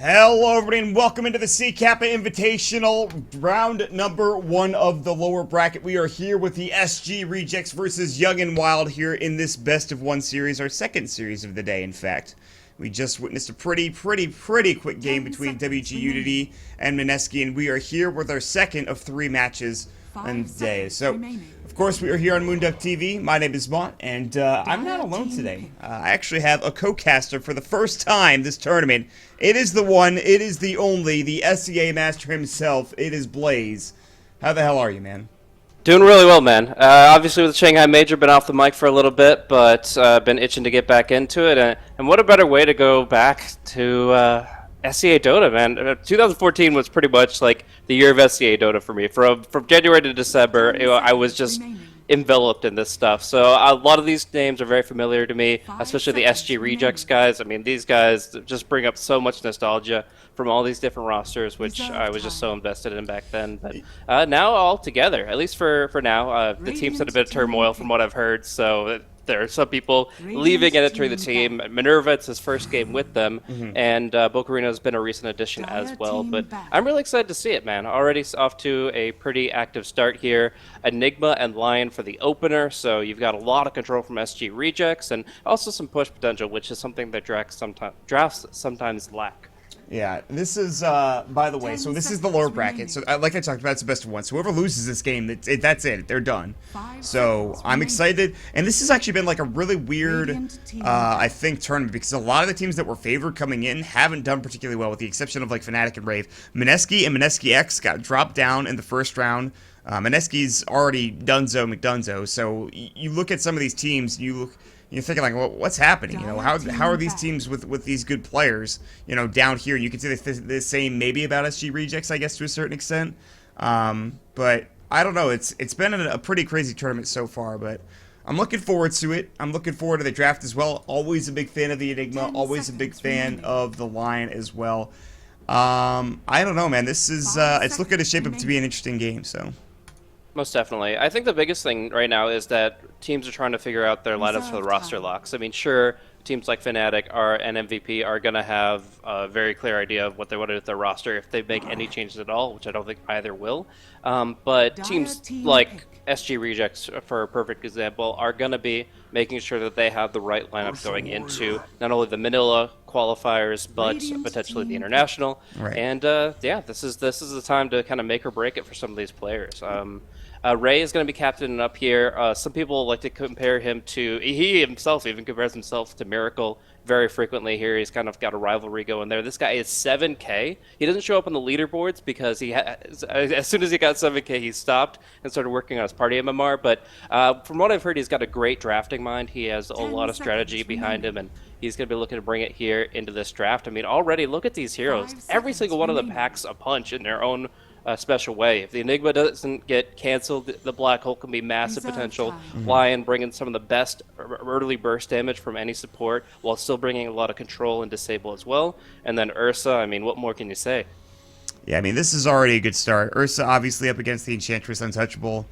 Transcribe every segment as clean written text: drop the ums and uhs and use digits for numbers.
Hello everybody and welcome into the C Kappa Invitational, round number 1 of the lower bracket. We are here with the SG Rejects versus Young and Wild here in this best of 1 series, our second series of the day in fact. We just witnessed a pretty quick game between WG Unity and Mineski, and we are here with our second of 3 matches on the day. So, of course, we are here on moonducktv. My name is Mont, and I'm not alone today. I actually have a co-caster for the first time this tournament. It is the one, it is the only, the SEA master himself. It is Blaze. How the hell are you, man? Doing really well, man. Obviously with the Shanghai Major, been off the mic for a little bit, but been itching to get back into it. And what a better way to go back to SEA Dota, man. 2014 was pretty much like the year of SEA Dota for me. From January to December, I was just enveloped in this stuff. So a lot of these names are very familiar to me, especially the SG Rejects guys. I mean, these guys just bring up so much nostalgia from all these different rosters, which I was just so invested in back then. But now all together, at least for now, the team's had a bit of turmoil from what I've heard. So there are some people leaving and entering the team. Minerva, it's his first game with them, and Bocarino's been a recent addition as well. But I'm really excited to see it, man. Already off to a pretty active start here. Enigma and Lion for the opener, so you've got a lot of control from SG Rejects, and also some push potential, which is something that drafts sometimes lack. Yeah, this is, by the way, so this is the lower bracket. So, like I talked about, it's the best of 1. So whoever loses this game, that's it. They're done. So I'm excited. And this has actually been like a really weird, I think, tournament, because a lot of the teams that were favored coming in haven't done particularly well, with the exception of like Fnatic and Rave. Mineski and Mineski X got dropped down in the first round. Mineski's already Dunzo McDunzo. So you look at some of these teams, you're thinking like, well, what's happening? You know, how are these teams with these good players, you know, down here? You can say the same maybe about SG Rejects, I guess, to a certain extent. But I don't know. It's been a pretty crazy tournament so far, but I'm looking forward to it. I'm looking forward to the draft as well. Always a big fan of the Enigma. Always a big fan of the Lion as well. I don't know, man. This is it's looking to shape up to be an interesting game. So. Most definitely. I think the biggest thing right now is that teams are trying to figure out their lineups for the roster locks. I mean, sure, teams like Fnatic and MVP are going to have a very clear idea of what they want to do with their roster if they make any changes at all, which I don't think either will. But teams like SG Rejects, for a perfect example, are going to be making sure that they have the right lineup going into not only the Manila qualifiers, but potentially the international. Right. And yeah, this is the time to kind of make or break it for some of these players. Ray is going to be captaining up here. Some people like to compare him to, he himself even compares himself to Miracle very frequently here. He's kind of got a rivalry going there. This guy is 7K. He doesn't show up on the leaderboards because as soon as he got 7K, he stopped and started working on his party MMR. But from what I've heard, he's got a great drafting mind. He has a lot of strategy behind him, and he's going to be looking to bring it here into this draft. I mean, already look at these heroes. Every single one of them packs a punch in their own special way. If the Enigma doesn't get canceled, the Black Hole can be massive potential. Lion bringing some of the best early burst damage from any support while still bringing a lot of control and disable as well. And then Ursa, I mean, what more can you say? Yeah, I mean, this is already a good start. Ursa obviously up against the Enchantress Untouchable.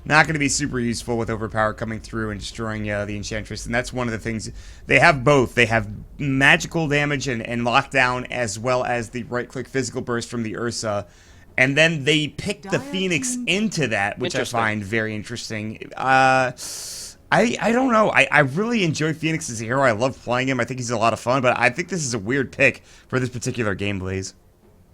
Not going to be super useful with Overpower coming through and destroying the Enchantress, and that's one of the things. They have both. They have magical damage and lockdown, as well as the right-click physical burst from the Ursa. And then they pick the Phoenix into that, which I find very interesting. I don't know. I really enjoy Phoenix as a hero. I love playing him. I think he's a lot of fun, but I think this is a weird pick for this particular game, Blaze.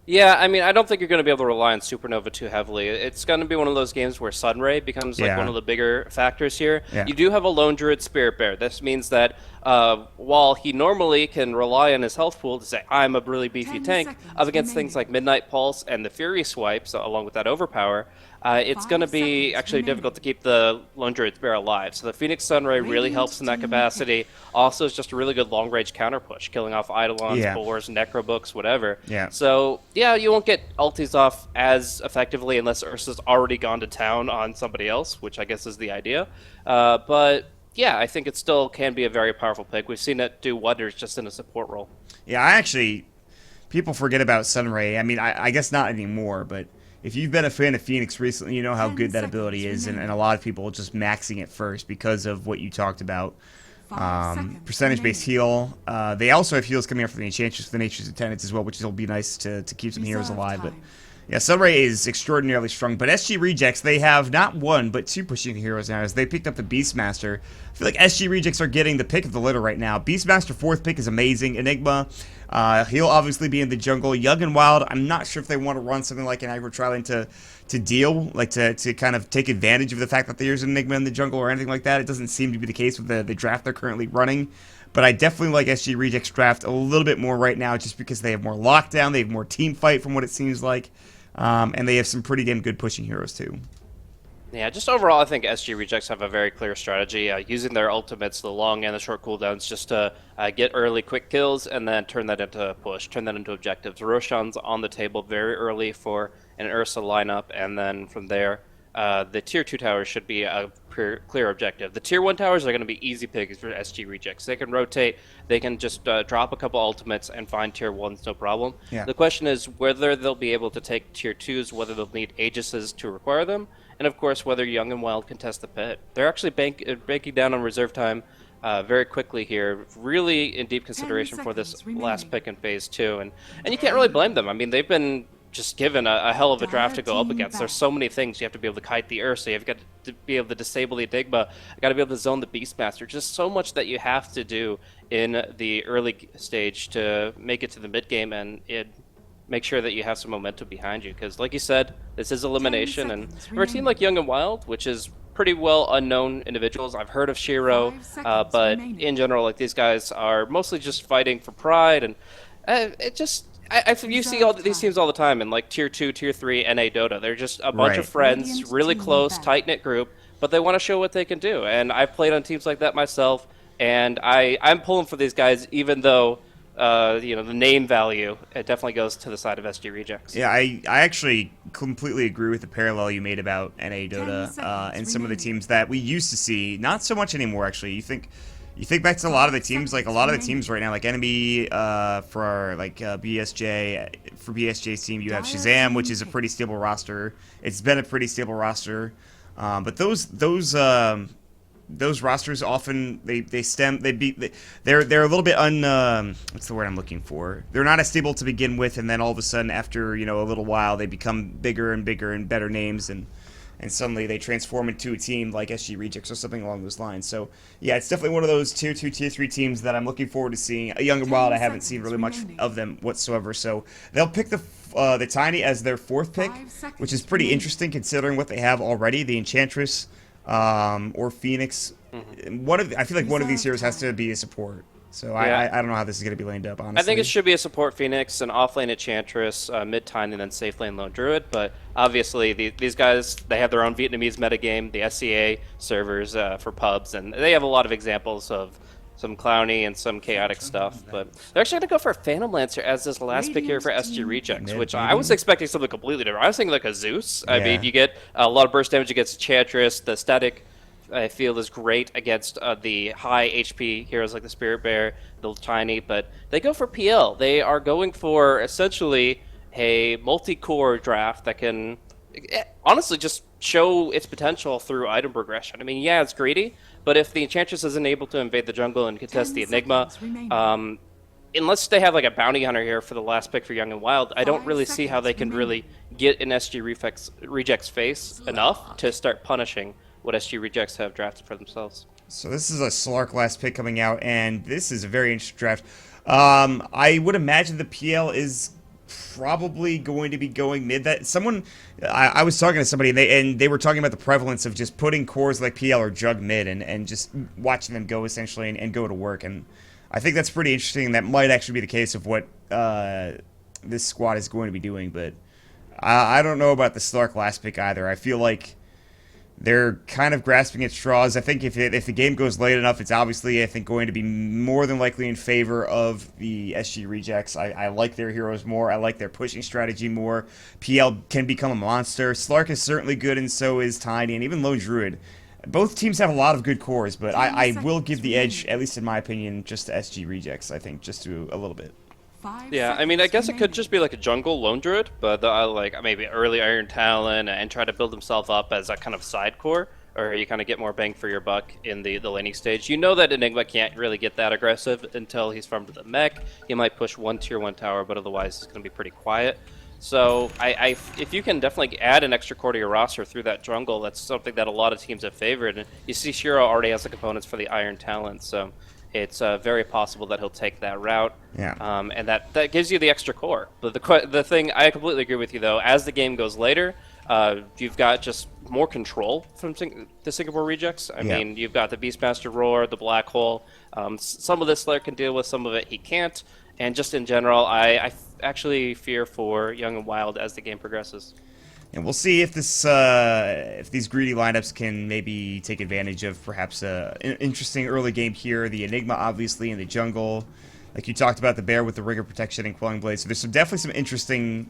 Yeah, I mean, I don't think you're going to be able to rely on Supernova too heavily. It's going to be one of those games where Sunray becomes like one of the bigger factors here. Yeah. You do have a Lone Druid Spirit Bear. This means that while he normally can rely on his health pool to say, I'm a really beefy tank, up against things like Midnight Pulse and the Fury Swipes, along with that Overpower, it's going to be actually difficult to keep the Lone Druid Bear alive. So the Phoenix Sunray really helps in that capacity. Also, it's just a really good long-range counter push, killing off Eidolons, Boars, Necrobooks, whatever. Yeah. So, yeah, you won't get ultis off as effectively unless Ursa's already gone to town on somebody else, which I guess is the idea. But yeah, I think it still can be a very powerful pick. We've seen it do wonders just in a support role. Yeah, people forget about Sunray. I mean, I guess not anymore, but if you've been a fan of Phoenix recently, you know how good that ability is, and a lot of people just maxing it first because of what you talked about. Percentage-based heal. They also have heals coming up from the Enchantress, the Nature's Attendants as well, which will be nice to keep some heroes alive. But yeah, Sunray is extraordinarily strong. But SG Rejects, they have not one, but two pushing heroes now as they picked up the Beastmaster. I feel like SG Rejects are getting the pick of the litter right now. Beastmaster 4th pick is amazing. Enigma, he'll obviously be in the jungle. Young and Wild, I'm not sure if they want to run something like an Aggro Trilane to deal, like to kind of take advantage of the fact that there's an Enigma in the jungle or anything like that. It doesn't seem to be the case with the draft they're currently running. But I definitely like SG Rejects draft a little bit more right now just because they have more lockdown, they have more team fight from what it seems like. And they have some pretty damn good pushing heroes too. Yeah, just overall, I think SG Rejects have a very clear strategy, using their ultimates, the long and the short cooldowns, just to get early quick kills and then turn that into a push, turn that into objectives. Roshan's on the table very early for an Ursa lineup, and then from there, the Tier 2 towers should be a clear objective. The Tier 1 towers are going to be easy picks for SG Rejects. They can rotate, they can just drop a couple ultimates and find Tier 1s, no problem. Yeah. The question is whether they'll be able to take Tier 2s, whether they'll need Aegises to require them, and of course whether Young and Wild can test the pit. They're actually banking down on reserve time very quickly here, really in deep consideration for this last pick in Phase 2, and you can't really blame them. I mean, they've been just given a hell of a draft to go up against. There's so many things. You have to be able to kite the Ursa, you've got to be able to disable the Enigma, you got to be able to zone the Beastmaster. Just so much that you have to do in the early stage to make it to the mid game and make sure that you have some momentum behind you, because like you said, this is elimination, and for a team like Young and Wild, which is pretty well unknown individuals, I've heard of Shiro, but in general, like, these guys are mostly just fighting for pride, and you see all these teams all the time in like Tier 2, Tier 3, NA Dota. They're just a bunch of friends, really close, tight-knit group, but they want to show what they can do, and I've played on teams like that myself, and I'm pulling for these guys, even though the name value, it definitely goes to the side of SG Rejects. Yeah, I actually completely agree with the parallel you made about NA Dota and some of the teams that we used to see. Not so much anymore, actually. You think back to a lot of the teams, like a lot of the teams right now, like Enemy for like BSJ. For BSJ's team, you have Shazam, which is a pretty stable roster. It's been a pretty stable roster, but those rosters often they're a little bit what's the word I'm looking for? They're not as stable to begin with, and then all of a sudden after a little while they become bigger and bigger and better names, and suddenly they transform into a team like SG Rejects or something along those lines. So yeah, it's definitely one of those Tier 2, Tier 3 teams that I'm looking forward to seeing. Young and Wild, I haven't seen really much of them whatsoever. So they'll pick the Tiny as their 4th pick, which is pretty interesting considering what they have already. The Enchantress or Phoenix. I feel like one of these heroes has to be a support. So yeah. I don't know how this is going to be lined up, honestly. I think it should be a support Phoenix, an off-lane Enchantress, mid-Tiny, and then safe-lane Lone Druid. But obviously, these guys, they have their own Vietnamese metagame, the SCA servers for pubs, and they have a lot of examples of some clowny and some chaotic stuff. But they're actually going to go for a Phantom Lancer as this last pick here for SG Rejects, which I was expecting something completely different. I was thinking like a Zeus. I mean, you get a lot of burst damage against Enchantress, the static I feel is great against the high HP heroes like the Spirit Bear, the Tiny, but they go for PL. They are going for essentially a multi-core draft that can honestly just show its potential through item progression. I mean, yeah, it's greedy, but if the Enchantress isn't able to invade the jungle and contest the Enigma, unless they have like a bounty hunter here for the last pick for Young and Wild, I don't really see how they can really get in SG Rejects' face enough to start punishing what SG Rejects have drafted for themselves. So this is a Slark last pick coming out, and this is a very interesting draft. I would imagine the PL is probably going to be going mid. I was talking to somebody, and they were talking about the prevalence of just putting cores like PL or Jug mid and just watching them go essentially and go to work. And I think that's pretty interesting. That might actually be the case of what this squad is going to be doing, but I don't know about the Slark last pick either. I feel like they're kind of grasping at straws. I think if the game goes late enough, it's obviously, I think, going to be more than likely in favor of the SG Rejects. I like their heroes more. I like their pushing strategy more. PL can become a monster. Slark is certainly good, and so is Tiny, and even Lone Druid. Both teams have a lot of good cores, but I will give the edge, at least in my opinion, just to SG Rejects, I think, just to a little bit. Yeah, I mean, I guess it could just be like a jungle Lone Druid, but like maybe early Iron Talon and try to build himself up as a kind of side core. or you kind of get more bang for your buck in the laning stage. You know that Enigma can't really get that aggressive until he's farmed the mech. He might push one tier 1 tower, but otherwise it's going to be pretty quiet. So if you can definitely add an extra core to your roster through that jungle, that's something that a lot of teams have favored. And you see Shiro already has the components for the Iron Talent, so it's very possible that he'll take that route. Yeah. And that gives you the extra core. But the thing, I completely agree with you though, as the game goes later, you've got just more control from the Singapore rejects. I mean, you've got the Beastmaster Roar, the Black Hole. Some of this Slayer can deal with, some of it he can't. And just in general, I actually fear for Young and Wild as the game progresses. And we'll see if these greedy lineups can maybe take advantage of perhaps an interesting early game here. The Enigma, obviously, in the jungle. Like you talked about, the Bear with the Rigor Protection and Quelling Blade. So there's definitely some interesting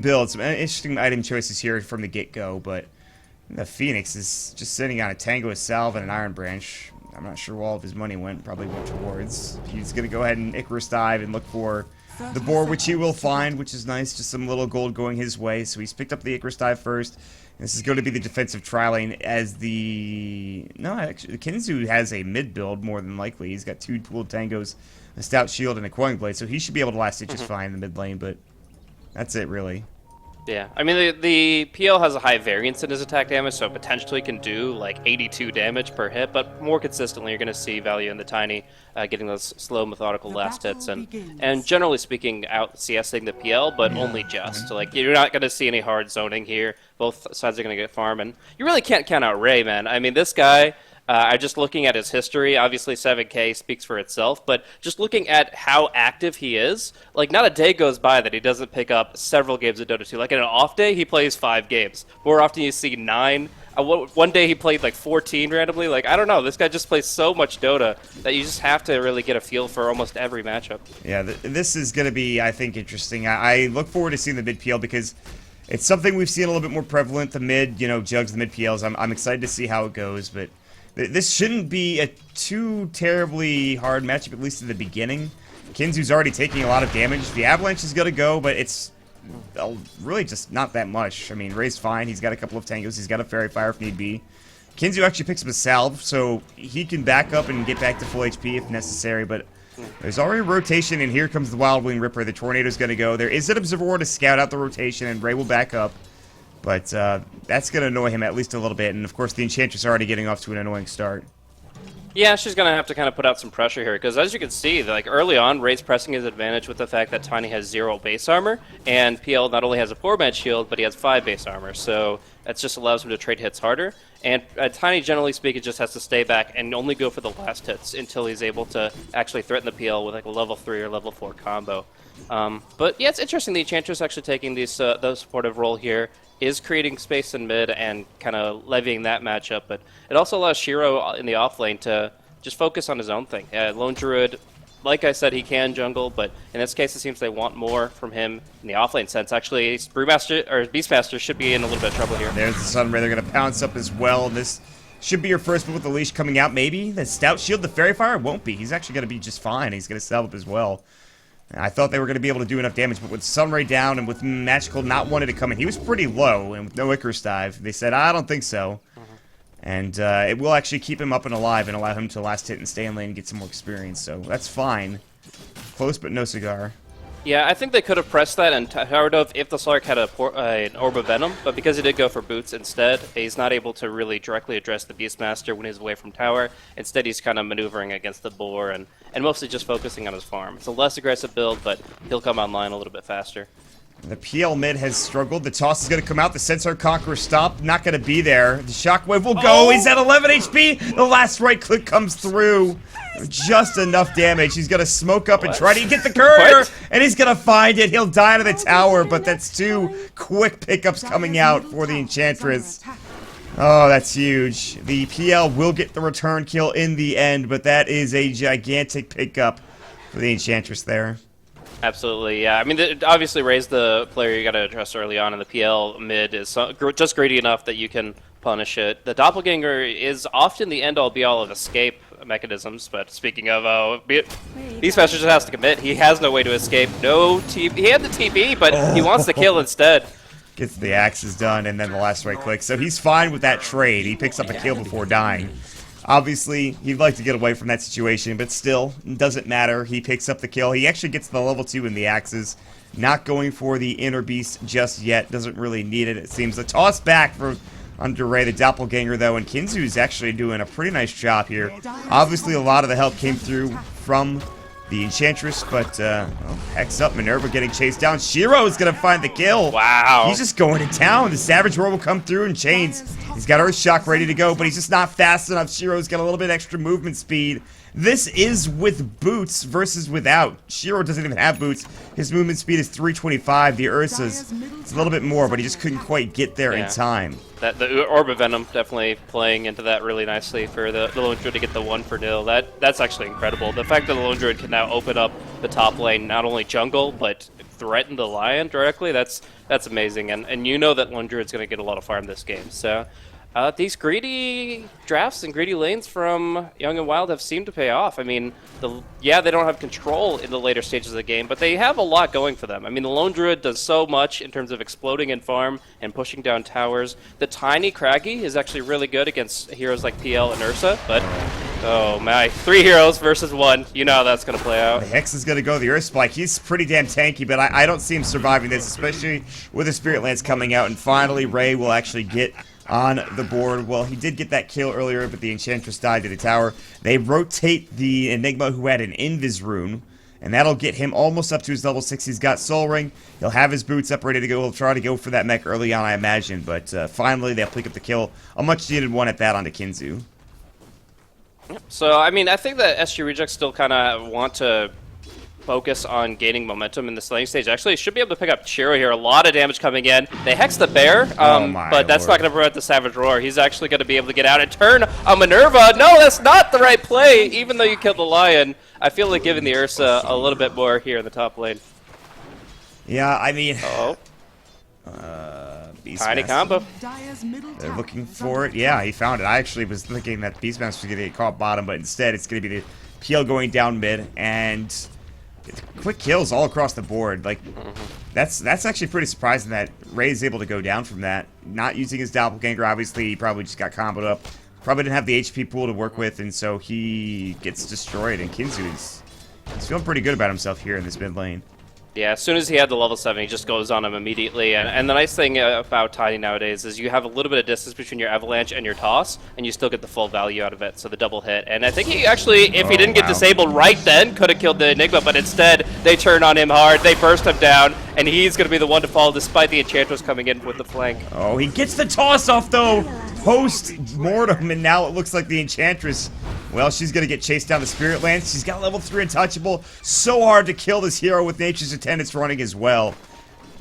builds, some interesting item choices here from the get-go. But the Phoenix is just sitting on a Tango, a Salve, and an Iron Branch. I'm not sure where all of his money went. Probably went towards. He's going to go ahead and Icarus dive and look for the boar, which he will find, which is nice. Just some little gold going his way. So he's picked up the Icarus dive first. And this is going to be the defensive tri lane as the... No, actually, Kinzu has a mid build more than likely. He's got 2 pooled tangos, a stout shield, and a Quelling Blade. So he should be able to last it just fine in the mid lane, but that's it, really. Yeah, I mean, the PL has a high variance in his attack damage, so potentially can do like 82 damage per hit, but more consistently you're going to see value in the Tiny getting those slow, methodical last hits, and generally speaking, out CSing the PL, but only just. Like, you're not going to see any hard zoning here. Both sides are going to get farm, and you really can't count out Ray, man. I mean, this guy... I'm just looking at his history. Obviously, 7K speaks for itself, but just looking at how active he is, like, not a day goes by that he doesn't pick up several games of Dota 2. Like, in an off day, he plays 5 games. More often, you see 9. One day, he played, like, 14 randomly. Like, I don't know. This guy just plays so much Dota that you just have to really get a feel for almost every matchup. Yeah, this is going to be, I think, interesting. I look forward to seeing the mid PL because it's something we've seen a little bit more prevalent. The mid, jugs, the mid PLs. I'm excited to see how it goes, but... This shouldn't be a too terribly hard matchup, at least in the beginning. Kinzu's already taking a lot of damage. The Avalanche is going to go, but it's really just not that much. I mean, Ray's fine. He's got a couple of tangos. He's got a Fairy Fire if need be. Kinzu actually picks up a Salve, so he can back up and get back to full HP if necessary, but there's already a rotation, and here comes the Wild Wing Ripper. The Tornado's going to go. There is an Observer to scout out the rotation, and Ray will back up. But that's going to annoy him at least a little bit. And, of course, the Enchantress is already getting off to an annoying start. Yeah, she's going to have to kind of put out some pressure here. Because as you can see, like early on, Ray's pressing his advantage with the fact that Tiny has 0 base armor. And PL not only has a 4-man shield, but he has 5 base armor. So that just allows him to trade hits harder. And Tiny, generally speaking, just has to stay back and only go for the last hits until he's able to actually threaten the PL with like a level 3 or level 4 combo. But yeah, it's interesting the Enchantress actually taking the supportive role here. Is creating space in mid and kind of levying that matchup, but it also allows Shiro in the off lane to just focus on his own thing. Lone Druid, like I said, he can jungle, but in this case it seems they want more from him in the off lane sense. Actually, Beastmaster should be in a little bit of trouble here. There's the Sunray. They're going to pounce up as well. This should be your first one with the leash coming out, maybe. The Stout Shield, the Fairy Fire, won't be. He's actually going to be just fine. He's going to sell up as well. I thought they were going to be able to do enough damage, but with Sunray down and with Magical not wanting to come in, he was pretty low, and with no Icarus dive, they said, I don't think so. And it will actually keep him up and alive and allow him to last hit and stay in lane and get some more experience, so that's fine. Close, but no cigar. Yeah, I think they could have pressed that and towered up if the Slark had an Orb of Venom, but because he did go for Boots instead, he's not able to really directly address the Beastmaster when he's away from tower. Instead, he's kind of maneuvering against the boar and mostly just focusing on his farm. It's a less aggressive build, but he'll come online a little bit faster. The PL mid has struggled. The toss is going to come out. The Sensor Conqueror stop. Not going to be there. The Shockwave will go. He's at 11 HP. The last right click comes through. Just enough damage. He's going to smoke up and try to get the courier. And he's going to find it. He'll die to the tower, but that's 2 quick pickups coming out for the Enchantress. Oh, that's huge. The PL will get the return kill in the end, but that is a gigantic pickup for the Enchantress there. Absolutely, yeah. I mean, obviously Ray's the player you got to address early on, and the PL mid is just greedy enough that you can punish it. The Doppelganger is often the end-all be-all of escape mechanisms, but speaking of, Beastmaster just has to commit. He has no way to escape. No TP. He had the TP, but he wants to kill instead. Gets the axes done, and then the last right click. So he's fine with that trade. He picks up a kill before dying. Obviously, he'd like to get away from that situation, but still, it doesn't matter. He picks up the kill. He actually gets the level 2 in the axes. Not going for the inner beast just yet. Doesn't really need it, it seems. The toss back for under Ray, the doppelganger, though, and Kinzu's actually doing a pretty nice job here. Obviously, a lot of the help came through from the Enchantress, but Hex up, Minerva getting chased down. Shiro's gonna find the kill. Wow. He's just going to town. The Savage Roar will come through in chains. He's got Earth Shock ready to go, but he's just not fast enough. Shiro's got a little bit extra movement speed. This is with boots versus without. Shiro doesn't even have boots. His movement speed is 325. The Ursa's, it's a little bit more, but he just couldn't quite get there in time. The Orb of Venom definitely playing into that really nicely for the Lone Druid to get the 1-for-0. That's actually incredible. The fact that the Lone Druid can now open up the top lane, not only jungle, but threaten the Lion directly, that's amazing. And you know that Lone Druid's going to get a lot of farm this game. So these greedy drafts and greedy lanes from Young and Wild have seemed to pay off. I mean, they don't have control in the later stages of the game, but they have a lot going for them. I mean, the Lone Druid does so much in terms of exploding in farm and pushing down towers. The tiny Craggy is actually really good against heroes like PL and Ursa, but oh my, 3 heroes versus 1. You know how that's going to play out. The Hex is going to go the Earth Spike. He's pretty damn tanky, but I don't see him surviving this, especially with the Spirit Lance coming out. And finally, Ray will actually get on the board. Well, he did get that kill earlier, but the Enchantress died to the tower. They rotate the Enigma, who had an Invis rune, and that'll get him almost up to his level 6. He's got Soul Ring. He'll have his boots up ready to go. He'll try to go for that mech early on, I imagine, but finally they'll pick up the kill. A much-needed one at that onto Kinzu. So, I mean, I think that SG Rejects still kind of want to focus on gaining momentum in this laning stage. Actually, should be able to pick up Shiro here. A lot of damage coming in. They hex the bear, but that's not going to prevent the Savage Roar. He's actually going to be able to get out and turn on Minerva. No, that's not the right play. Even though you killed the Lion, I feel like giving the Ursa a little bit more here in the top lane. Yeah, I mean... Tiny combo. They're looking for it. Yeah, he found it. I actually was thinking that Beastmaster was going to get caught bottom, but instead it's going to be the PL going down mid, and quick kills all across the board. Like, that's actually pretty surprising that Ray's able to go down from that. Not using his doppelganger, obviously, he probably just got comboed up. Probably didn't have the HP pool to work with, and so he gets destroyed, and Kinzu's he's feeling pretty good about himself here in this mid lane. Yeah, as soon as he had the level 7, he just goes on him immediately. And the nice thing about Tiny nowadays is you have a little bit of distance between your Avalanche and your Toss, and you still get the full value out of it, so the double hit. And I think he actually, if he didn't get disabled right then, could have killed the Enigma, but instead, they turn on him hard, they burst him down, and he's going to be the one to fall despite the Enchantress coming in with the flank. Oh, he gets the toss off, though! Post-mortem, and now it looks like the Enchantress, well, she's going to get chased down the Spirit Lance. She's got level 3 Untouchable. So hard to kill this hero with Nature's Attendants running as well.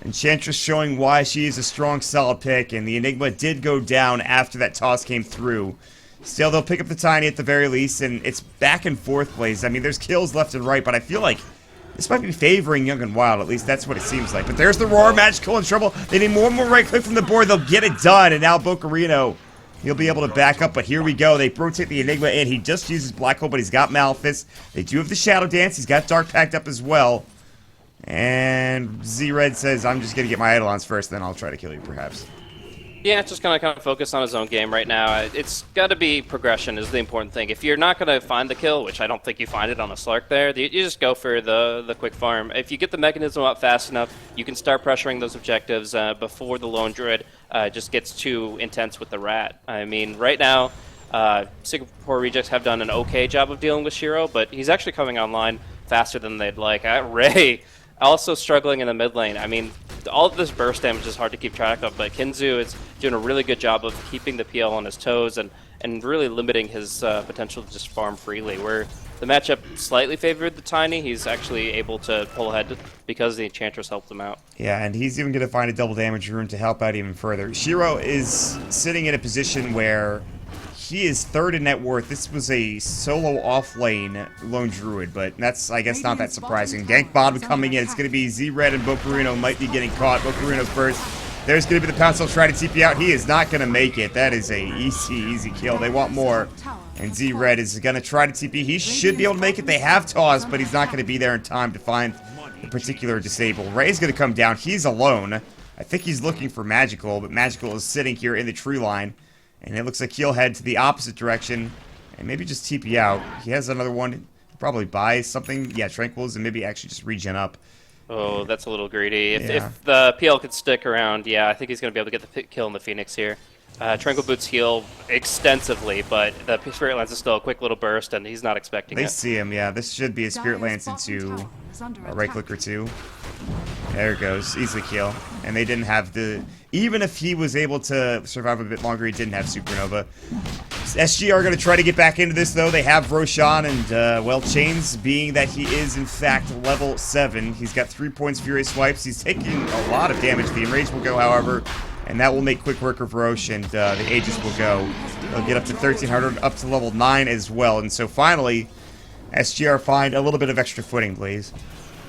Enchantress showing why she is a strong, solid pick, and the Enigma did go down after that toss came through. Still, they'll pick up the Tiny at the very least, and it's back and forth plays. I mean, there's kills left and right, but I feel like this might be favoring Young and Wild. At least that's what it seems like. But there's the Roar. Magical in trouble. They need more and more right click from the board. They'll get it done, and now Bocarino, he'll be able to back up, but here we go. They rotate the Enigma in. He just uses Black Hole, but he's got Malefice. They do have the Shadow Dance. He's got Dark packed up as well. And Z-Red says, I'm just going to get my Eidolons first, then I'll try to kill you, perhaps. Yeah, just going to kind of focus on his own game right now. It's got to be progression is the important thing. If you're not going to find the kill, which I don't think you find it on a Slark there, you just go for the quick farm. If you get the mechanism up fast enough, you can start pressuring those objectives before the Lone Druid just gets too intense with the Rat. I mean, right now, Singapore Rejects have done an okay job of dealing with Shiro, but he's actually coming online faster than they'd like. Ray also struggling in the mid lane. I mean, all of this burst damage is hard to keep track of, but Kinzu is doing a really good job of keeping the PL on his toes and really limiting his potential to just farm freely. Where the matchup slightly favored the Tiny, he's actually able to pull ahead because the Enchantress helped him out. Yeah, and he's even going to find a double damage rune to help out even further. Shiro is sitting in a position where he is third in net worth. This was a solo off-lane Lone Druid, but that's, I guess, not that surprising. Gank bottom coming in. It's going to be Z-Red and Bocarino might be getting caught. Bocarino first. There's going to be the Pounce. He'll try to TP out. He is not going to make it. That is a easy kill. They want more. And Z-Red is going to try to TP. He should be able to make it. They have Toss, but he's not going to be there in time to find the particular disable. Ray's going to come down. He's alone. I think he's looking for Magical, but Magical is sitting here in the tree line. And it looks like he'll head to the opposite direction and maybe just TP out. He has another one. Probably buy something. Yeah, Tranquils, and maybe actually just regen up. Oh, that's a little greedy. If, Yeah. if the PL could stick around, yeah, I think he's going to be able to get the kill on the Phoenix here. Tranquil Boots heal extensively, but the Spirit Lance is still a quick little burst, and he's not expecting They it. see him, yeah. This should be a Spirit Lance into a right click or two. There it goes. Easily kill. And they didn't have the... Even if he was able to survive a bit longer, he didn't have Supernova. SG are going to try to get back into this, though. They have Roshan, and, well, Chains, being that he is, in fact, level 7. He's got 3 points Furious Swipes. He's taking a lot of damage. The Enrage will go, however, and that will make quick work of Roche, and the Aegis will go. They'll get up to 1,300, up to level 9 as well. And so, finally, SGR find a little bit of extra footing, Blaze.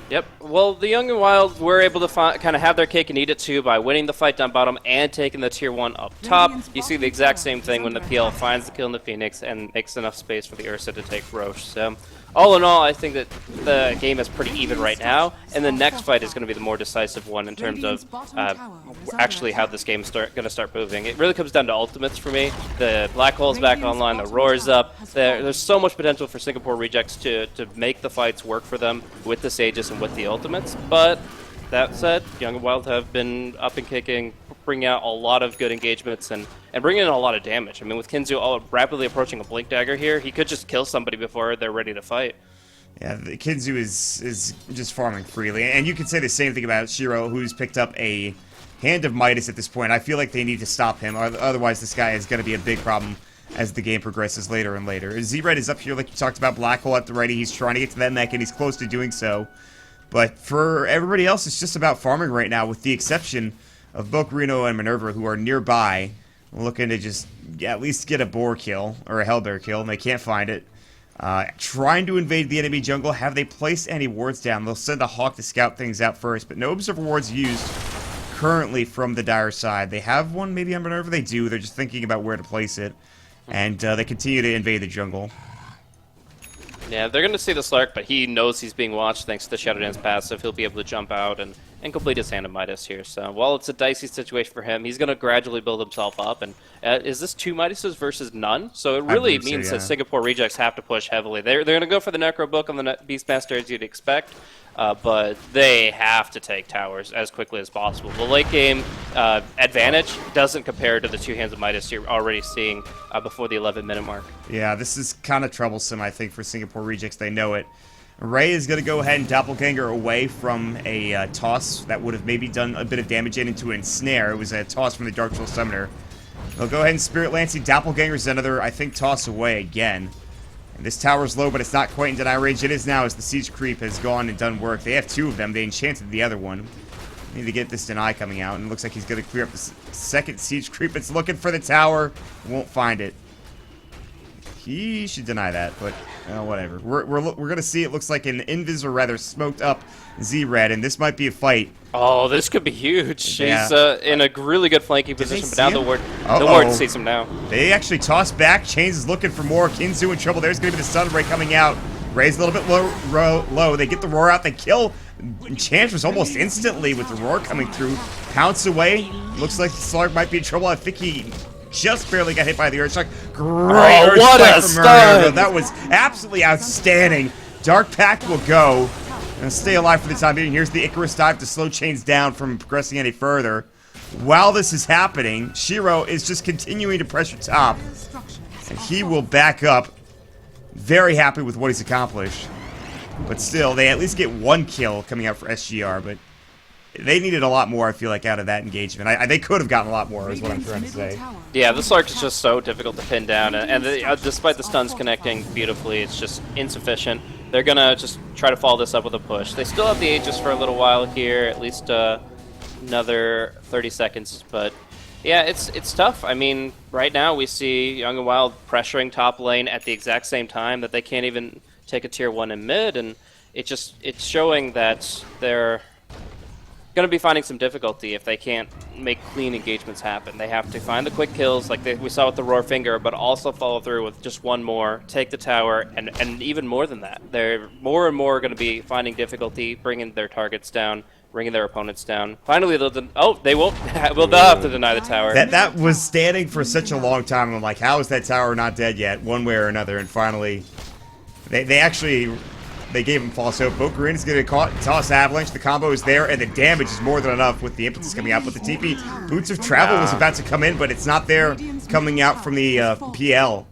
Yep. Well, the Young and Wild were able to kind of have their cake and eat it too by winning the fight down bottom and taking the tier 1 up top. You see the exact same thing when the PL finds the kill in the Phoenix and makes enough space for the Ursa to take Roche. So, all in all, I think that the game is pretty even right now, and the next fight is going to be the more decisive one in terms of actually how this game is going to start moving. It really comes down to ultimates for me. The Black Hole's back online, the Roar's up. There's so much potential for Singapore Rejects to make the fights work for them with the Sages and with the ultimates, but that said, Young and Wild have been up and kicking, bringing out a lot of good engagements and bringing in a lot of damage. I mean, with Kinzu rapidly approaching a Blink Dagger here, he could just kill somebody before they're ready to fight. Yeah, the Kinzu is just farming freely. And you could say the same thing about Shiro, who's picked up a Hand of Midas at this point. I feel like they need to stop him, otherwise this guy is going to be a big problem as the game progresses later and later. Z-Red is up here, like you talked about, Black Hole at the ready. He's trying to get to that mech, and he's close to doing so. But for everybody else, it's just about farming right now, with the exception of Bokurino and Minerva, who are nearby, looking to just at least get a boar kill, or a Hellbear kill, and they can't find it. Trying to invade the enemy jungle. Have they placed any wards down? They'll send a Hawk to scout things out first, but no observer wards used currently from the Dire side. They have one maybe on Minerva? They do. They're just thinking about where to place it. And they continue to invade the jungle. Yeah, they're going to see the Slark, but he knows he's being watched thanks to the Shadow Dance passive. He'll be able to jump out and complete his Hand of Midas here. So while it's a dicey situation for him, he's going to gradually build himself up. And is this 2 Midases versus none? So it really means that Singapore Rejects have to push heavily. They're going to go for the Necro Book on the Beastmaster as you'd expect. But they have to take towers as quickly as possible. The late game advantage doesn't compare to the 2 Hands of Midas you're already seeing before the 11-minute mark. Yeah, this is kind of troublesome, I think, for Singapore Rejects. They know it. Ray is going to go ahead and Doppelganger away from a toss that would have maybe done a bit of damage into an ensnare. It was a toss from the Dark Soul Summoner. They'll go ahead and Spirit Lancing. Doppelganger's another, I think, toss away again. And this tower's low, but it's not quite in deny range. It is now, as the Siege Creep has gone and done work. They have 2 of them. They enchanted the other one. Need to get this deny coming out, and it looks like he's going to clear up the second Siege Creep. It's looking for the tower. Won't find it. He should deny that, but whatever. We're going to see, it looks like an Invis, or rather smoked up Z-Red, and this might be a fight. Oh, this could be huge. Yeah. He's in a really good flanking position, but now the ward sees him now. They actually toss back. Chains is looking for more. Kinzu in trouble. There's going to be the Sunray coming out. Ray's a little bit low. They get the Roar out. They kill Enchantress almost instantly with the Roar coming through. Pounce away. Looks like Slark might be in trouble. I think he just barely got hit by the Earthstrike. Great Earthstrike from Murder. That was absolutely outstanding. Dark Pact will go and stay alive for the time being. Here's the Icarus dive to slow Chains down from progressing any further. While this is happening, Shiro is just continuing to pressure top, and he will back up. Very happy with what he's accomplished. But still, they at least get 1 kill coming out for SGR, but they needed a lot more, I feel like, out of that engagement. They could have gotten a lot more, is what I'm trying to say. Yeah, the Slark is just so difficult to pin down, and despite the stuns connecting beautifully, it's just insufficient. They're going to just try to follow this up with a push. They still have the Aegis for a little while here, at least another 30 seconds, but yeah, it's tough. I mean, right now we see Young and Wild pressuring top lane at the exact same time that they can't even take a tier 1 in mid, and it's showing that they're going to be finding some difficulty if they can't make clean engagements happen. They have to find the quick kills like we saw with the Roar Finger, but also follow through with just one more, take the tower, and even more than that. They're more and more going to be finding difficulty, bringing their targets down, bringing their opponents down. Finally, they won't. They'll have to deny the tower. That was standing for such a long time. I'm like, how is that tower not dead yet, one way or another? And finally, they actually... They gave him false hope. Boat Green is going to get caught. Toss Avalanche. The combo is there, and the damage is more than enough with the impetus coming out. But the TP, Boots of Travel was about to come in, but it's not there coming out from the PL.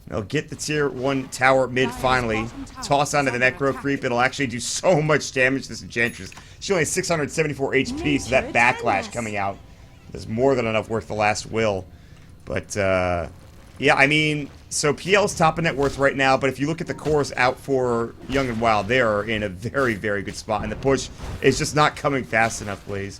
They'll get the tier 1 tower mid finally. Toss onto the Necro Creep. It'll actually do so much damage to this Enchantress. She only has 674 HP, so that backlash coming out is more than enough worth the last will. But, yeah, I mean, so PL's top of net worth right now, but if you look at the cores out for Young and Wild, they are in a very, very good spot, and the push is just not coming fast enough, Blaze.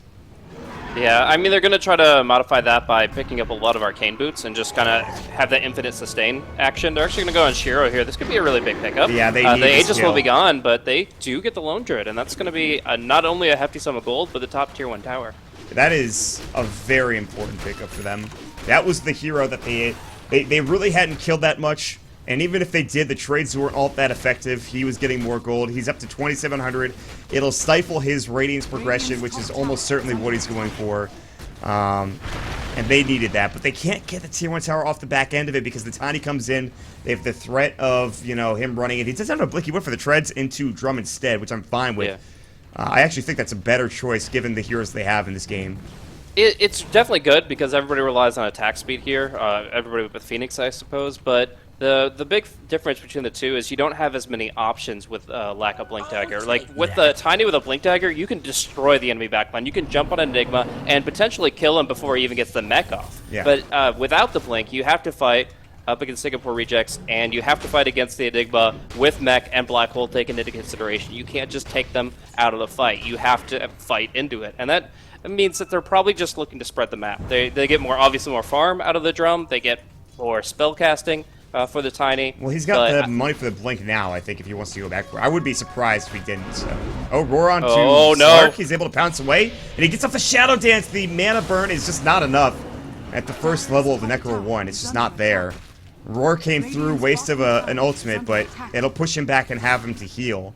Yeah, I mean, they're going to try to modify that by picking up a lot of Arcane Boots and just kind of have that infinite sustain action. They're actually going to go on Shiro here. This could be a really big pickup. Yeah, they need the Aegis skill. will be gone, but they do get the Lone Druid, and that's going to be not only a hefty sum of gold, but the top tier 1 tower. That is a very important pickup for them. That was the hero that they really hadn't killed that much, and even if they did, the trades weren't all that effective. He was getting more gold. He's up to 2,700. It'll stifle his Radiance progression, which is almost certainly what he's going for. And they needed that, but they can't get the tier 1 tower off the back end of it because the Tiny comes in. They have the threat of, you know, him running it. He doesn't have a blink. He went for the treads into Drum instead, which I'm fine with. Yeah. I actually think that's a better choice given the heroes they have in this game. It's definitely good because everybody relies on attack speed here. Everybody with Phoenix, I suppose. But the big difference between the two is you don't have as many options with lack of Blink Dagger. Like with the Tiny with a Blink Dagger, you can destroy the enemy backline. You can jump on Enigma and potentially kill him before he even gets the mech off. Yeah. But without the Blink, you have to fight up against Singapore Rejects, and you have to fight against the Enigma with mech and Black Hole taken into consideration. You can't just take them out of the fight. You have to fight into it, and that means that they're probably just looking to spread the map. They get obviously more farm out of the Drum. They get more spell casting for the Tiny. Well, he's got the money for the Blink now, I think, if he wants to go back for it. I would be surprised if he didn't. So. Oh, Roar on to Slark. He's able to pounce away, and he gets off the Shadow Dance. The mana burn is just not enough at the first level of the Necro 1. It's just not there. Roar came through, waste of an ultimate, but it'll push him back and have him to heal.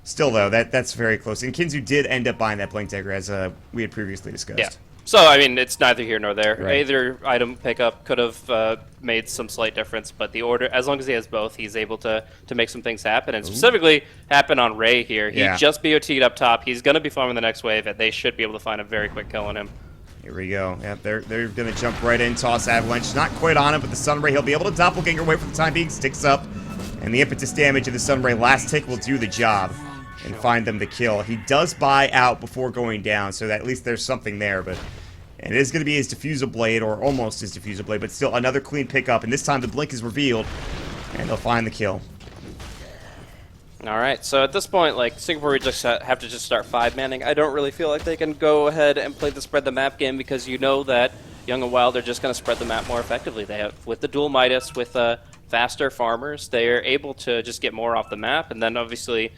Still, though, that's very close. And Kinzu did end up buying that Blink Dagger, as we had previously discussed. Yeah. So, I mean, it's neither here nor there. Right. Either item pickup could have made some slight difference, but the order, as long as he has both, he's able to make some things happen, and specifically happen on Ray here. He just BOT'd up top. He's going to be farming the next wave, and they should be able to find a very quick kill on him. Here we go. Yeah, they're going to jump right in, toss Avalanche. Not quite on it, but the Sunray, he'll be able to doppelganger away for the time being. Sticks up, and the impetus damage of the Sunray last tick will do the job and find them the kill. He does buy out before going down, so that at least there's something there, but it is going to be his Diffusal Blade, or almost his Diffusal Blade, but still another clean pickup, and this time the Blink is revealed, and they'll find the kill. Alright, so at this point, like, Singapore Rejects have to just start 5-manning. I don't really feel like they can go ahead and play the spread the map game because you know that Young and Wild are just going to spread the map more effectively. They have, with the dual Midas, with faster farmers, they are able to just get more off the map, and then obviously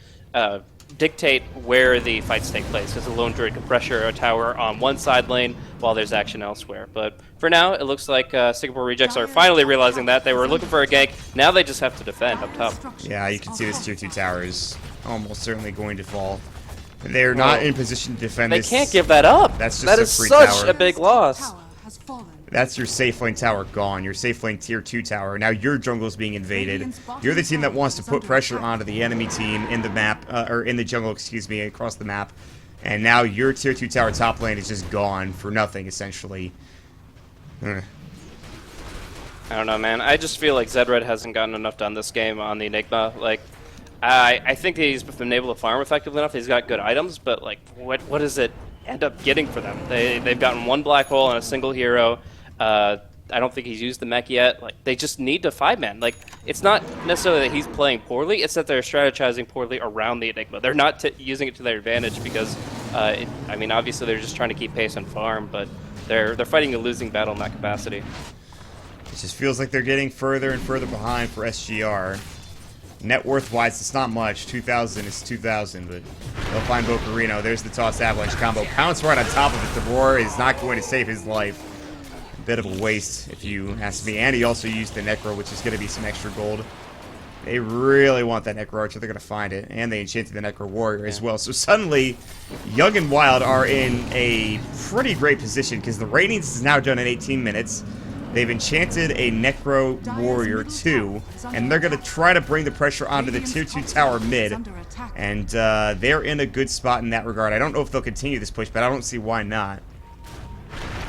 dictate where the fights take place, because the Lone Druid can pressure a tower on one side lane while there's action elsewhere. But for now, it looks like Singapore Rejects are finally realizing that. They were looking for a gank, now they just have to defend up top. Yeah, you can see this tier 2 tower is almost certainly going to fall. They're not in position to defend this. They can't give that up. That's just that a is free such tower. a big loss. That's your safe lane tower gone. Your safe lane tier 2 tower. Now your jungle is being invaded. You're the team that wants to put pressure onto the enemy team in the map, or in the jungle, excuse me, across the map. And now your tier 2 tower top lane is just gone for nothing, essentially. I don't know, man. I just feel like Zedred hasn't gotten enough done this game on the Enigma. Like, I think he's been able to farm effectively enough. He's got good items, but like, what does it end up getting for them? They've gotten one black hole and a single hero. I don't think he's used the mech yet. Like, they just need to 5-man. Like, it's not necessarily that he's playing poorly, it's that they're strategizing poorly around the Enigma. They're not using it to their advantage because, I mean, obviously they're just trying to keep pace and farm, but they're fighting a losing battle in that capacity. It just feels like they're getting further and further behind for SGR. Net worth-wise, it's not much. 2,000 is 2,000, but they'll find Bocarino. There's the toss avalanche combo. Pounce right on top of it. The roar is not going to save his life. A bit of a waste, if you ask me. And he also used the Necro, which is going to be some extra gold. They really want that Necro Archer. They're going to find it. And they enchanted the Necro Warrior as well. So suddenly, Young and Wild are in a pretty great position because the Radiance is now done in 18 minutes. They've enchanted a Necro Warrior 2, and they're going to try to bring the pressure onto the Tier 2 tower mid. And they're in a good spot in that regard. I don't know if they'll continue this push, but I don't see why not.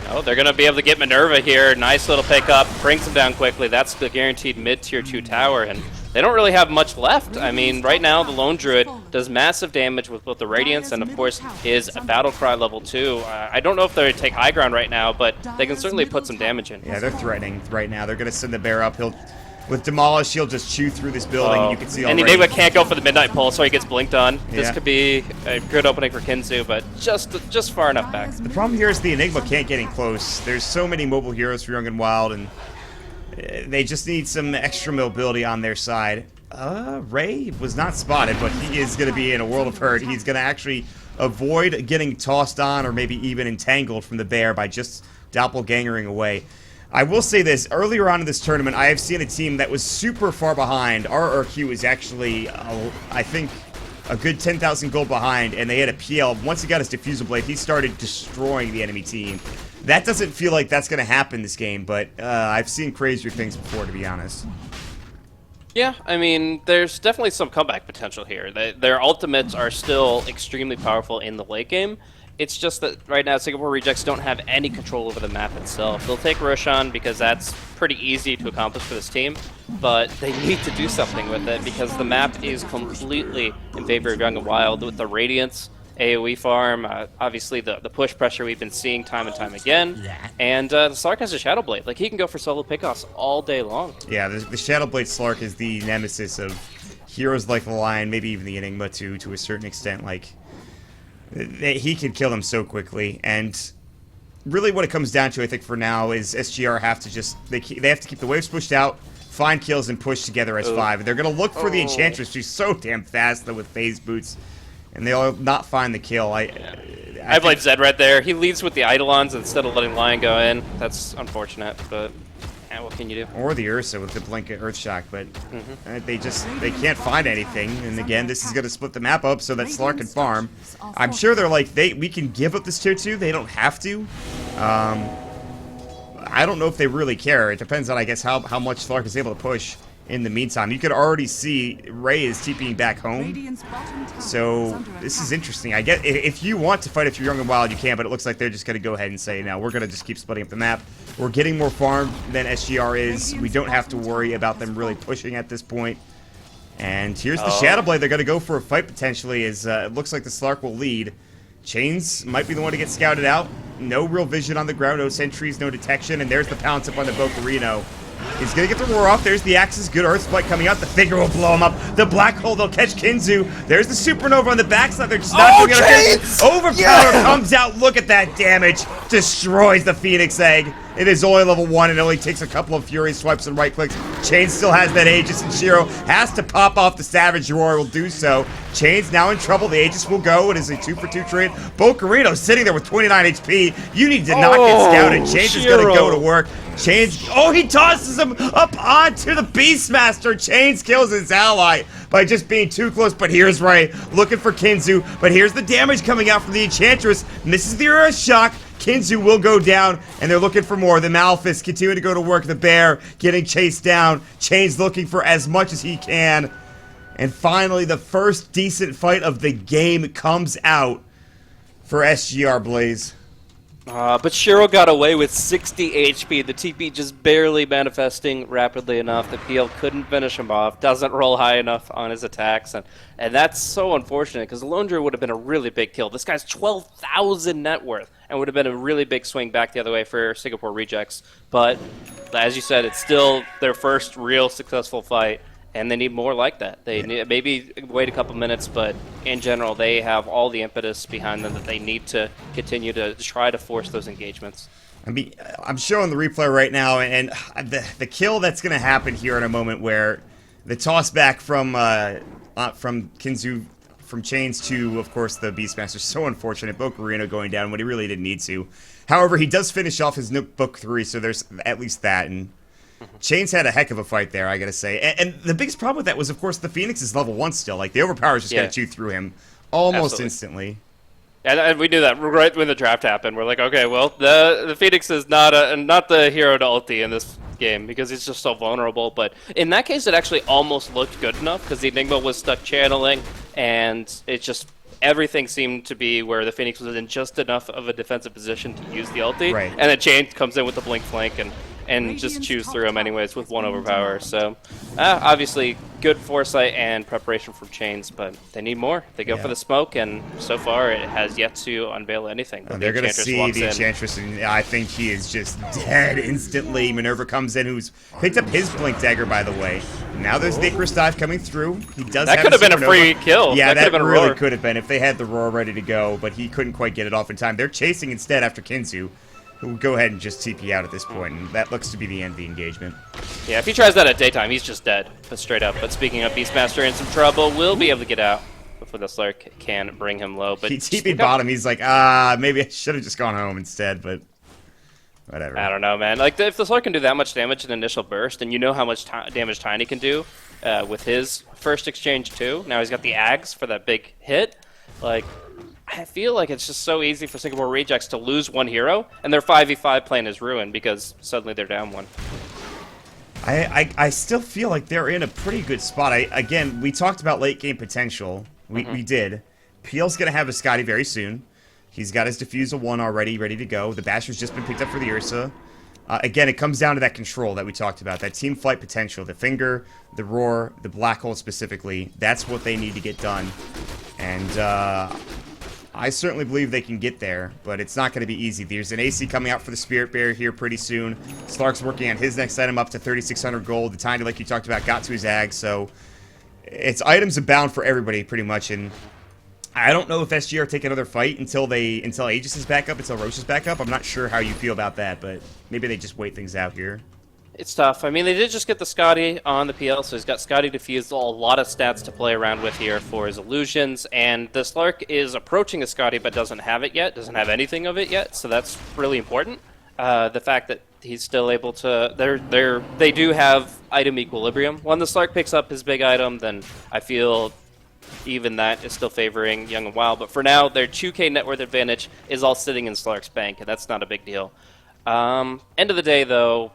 Oh, they're going to be able to get Minerva here. Nice little pickup. Brings them down quickly. That's the guaranteed mid-tier 2 tower, and they don't really have much left. I mean, right now, the Lone Druid does massive damage with both the Radiance and, of course, his Battlecry level 2. I don't know if they take high ground right now, but they can certainly put some damage in. Yeah, they're threatening right now. They're going to send the bear up. With Demolish, he'll just chew through this building, and you can see already. And Enigma can't go for the Midnight Pulse, so he gets blinked on. Yeah. This could be a good opening for Kinzu, but just far enough back. The problem here is the Enigma can't get in close. There's so many mobile heroes for Young and Wild, and they just need some extra mobility on their side. Ray was not spotted, but he is going to be in a world of hurt. He's going to actually avoid getting tossed on or maybe even entangled from the bear by just doppelgangering away. I will say this, earlier on in this tournament, I have seen a team that was super far behind. Our RRQ was actually, I think, a good 10,000 gold behind, and they had a PL. Once he got his Diffusal Blade, he started destroying the enemy team. That doesn't feel like that's going to happen this game, but I've seen crazier things before, to be honest. Yeah, I mean, there's definitely some comeback potential here. Their ultimates are still extremely powerful in the late game. It's just that right now Singapore Rejects don't have any control over the map itself. They'll take Roshan because that's pretty easy to accomplish for this team, but they need to do something with it because the map is completely in favor of Young and Wild with the Radiance, AoE farm, obviously the push pressure we've been seeing time and time again, and the Slark has a Shadow Blade. Like, he can go for solo pickoffs all day long. Yeah, the Shadow Blade Slark is the nemesis of heroes like the Lion, maybe even the Enigma too, to a certain extent. Like, he can kill them so quickly, and really what it comes down to, I think, for now, is SGR have to just, they have to keep the waves pushed out, find kills, and push together as 5. And they're going to look for the Enchantress. She's so damn fast, though, with phase boots, and they'll not find the kill. I blame Zed right there. He leads with the Eidolons instead of letting Lion go in. That's unfortunate, but what can you do? Or the Ursa with the Blink Earthshock, but they can't find anything. And again, this is going to split the map up so that Slark can farm. I'm sure they're like, we can give up this tier 2. They don't have to. I don't know if they really care. It depends on, I guess, how much Slark is able to push in the meantime. You could already see Ray is TPing back home. So this is interesting. I get if you want to fight if you're Young and Wild, you can, but it looks like they're just going to go ahead and say, no, we're going to just keep splitting up the map. We're getting more farm than SGR is. We don't have to worry about them really pushing at this point. And here's the Shadow Blade. They're going to go for a fight potentially, as it looks like the Slark will lead. Chains might be the one to get scouted out. No real vision on the ground, no sentries, no detection, and there's the pounce up on the Bocarino. He's going to get the roar off. There's the Axis. Good Earth Spike coming out. The Figure will blow him up. The Black Hole, they'll catch Kinzu. There's the Supernova on the backside. They're just not doing it. Overpower comes out. Look at that damage. Destroys the Phoenix Egg. It is only level 1. It only takes a couple of Fury swipes and right clicks. Chains still has that Aegis, and Shiro has to pop off the Savage Roar. Will do so. Chains now in trouble. The Aegis will go. It is a 2-for-2 trade. Bocarino sitting there with 29 HP. You need to not get scouted. Chains is going to go to work. Chains, he tosses him up onto the Beastmaster. Chains kills his ally by just being too close, but here's Ray looking for Kinzu, but here's the damage coming out from the Enchantress. Misses the Earthshock. Kinzu will go down, and they're looking for more. The Malphus continuing to go to work. The Bear getting chased down. Chains looking for as much as he can. And finally, the first decent fight of the game comes out for SGR Blaze. But Shiro got away with 60 HP. The TP just barely manifesting rapidly enough. The PL couldn't finish him off. Doesn't roll high enough on his attacks. And that's so unfortunate because the Lone Druid would have been a really big kill. This guy's 12,000 net worth and would have been a really big swing back the other way for Singapore Rejects. But as you said, it's still their first real successful fight. And they need more like that. They need, maybe wait a couple minutes, but in general, they have all the impetus behind them that they need to continue to try to force those engagements. I mean, I'm showing the replay right now, and the kill that's going to happen here in a moment where The toss back from Kinzu, from Chains to, of course, the Beastmaster. So unfortunate. Bocarino going down when he really didn't need to. However, he does finish off his Book 3, so there's at least that. And Chains had a heck of a fight there, I gotta say. And the biggest problem with that was, of course, the Phoenix is level 1 still. Like, the Overpower is just gonna chew through him almost instantly. And we knew that right when the draft happened. We're like, okay, well, the Phoenix is not the hero to ulti in this game because he's just so vulnerable. But in that case, it actually almost looked good enough because the Enigma was stuck channeling, and it just everything seemed to be where the Phoenix was in just enough of a defensive position to use the ulti, and then Chain comes in with the blink flank and just chews through him anyways with one overpower. So obviously good foresight and preparation from Chains, but they need more. They go for the smoke, and so far it has yet to unveil anything. They're going to see the Enchantress, and I think he is just dead instantly. Minerva comes in, who's picked up his blink dagger, by the way. Now there's the Icarus dive coming through. He does that could have been a free kill. Yeah, that really could have been if they had the roar ready to go, but he couldn't quite get it off in time. They're chasing instead after Kinzu. We'll go ahead and just TP out at this point, and that looks to be the end of the engagement. Yeah, if he tries that at daytime, he's just dead. But straight up. But speaking of Beastmaster in some trouble, will be able to get out before the Slark can bring him low. But he TP'd bottom. He's like, maybe I should have just gone home instead, but whatever. I don't know, man. Like, if the Slark can do that much damage in an initial burst, and you know how much damage Tiny can do with his first exchange too. Now he's got the Ags for that big hit. Like, I feel like it's just so easy for Singapore Rejects to lose one hero, and their 5v5 plan is ruined because suddenly they're down one. I still feel like they're in a pretty good spot. Again, we talked about late game potential. We did. Peel's going to have a Scotty very soon. He's got his Diffusal 1 already, ready to go. The Basher's just been picked up for the Ursa. Again, it comes down to that control that we talked about, that team fight potential. The Finger, the Roar, the Black Hole specifically. That's what they need to get done. And I certainly believe they can get there, but it's not going to be easy. There's an AC coming out for the Spirit Bear here pretty soon. Slark's working on his next item up to 3,600 gold. The Tiny, like you talked about, got to his Ag, so it's items abound for everybody pretty much. And I don't know if SGR take another fight until Aegis is back up, until Roche is back up. I'm not sure how you feel about that, but maybe they just wait things out here. It's tough. I mean, they did just get the Scotty on the PL, so he's got Scotty Diffused, a lot of stats to play around with here for his illusions, and the Slark is approaching a Scotty but doesn't have it yet, doesn't have anything of it yet, so that's really important. The fact that he's still able to... They do have item equilibrium. When the Slark picks up his big item, then I feel even that is still favoring Young and Wild, but for now, their 2k net worth advantage is all sitting in Slark's bank, and that's not a big deal. End of the day, though,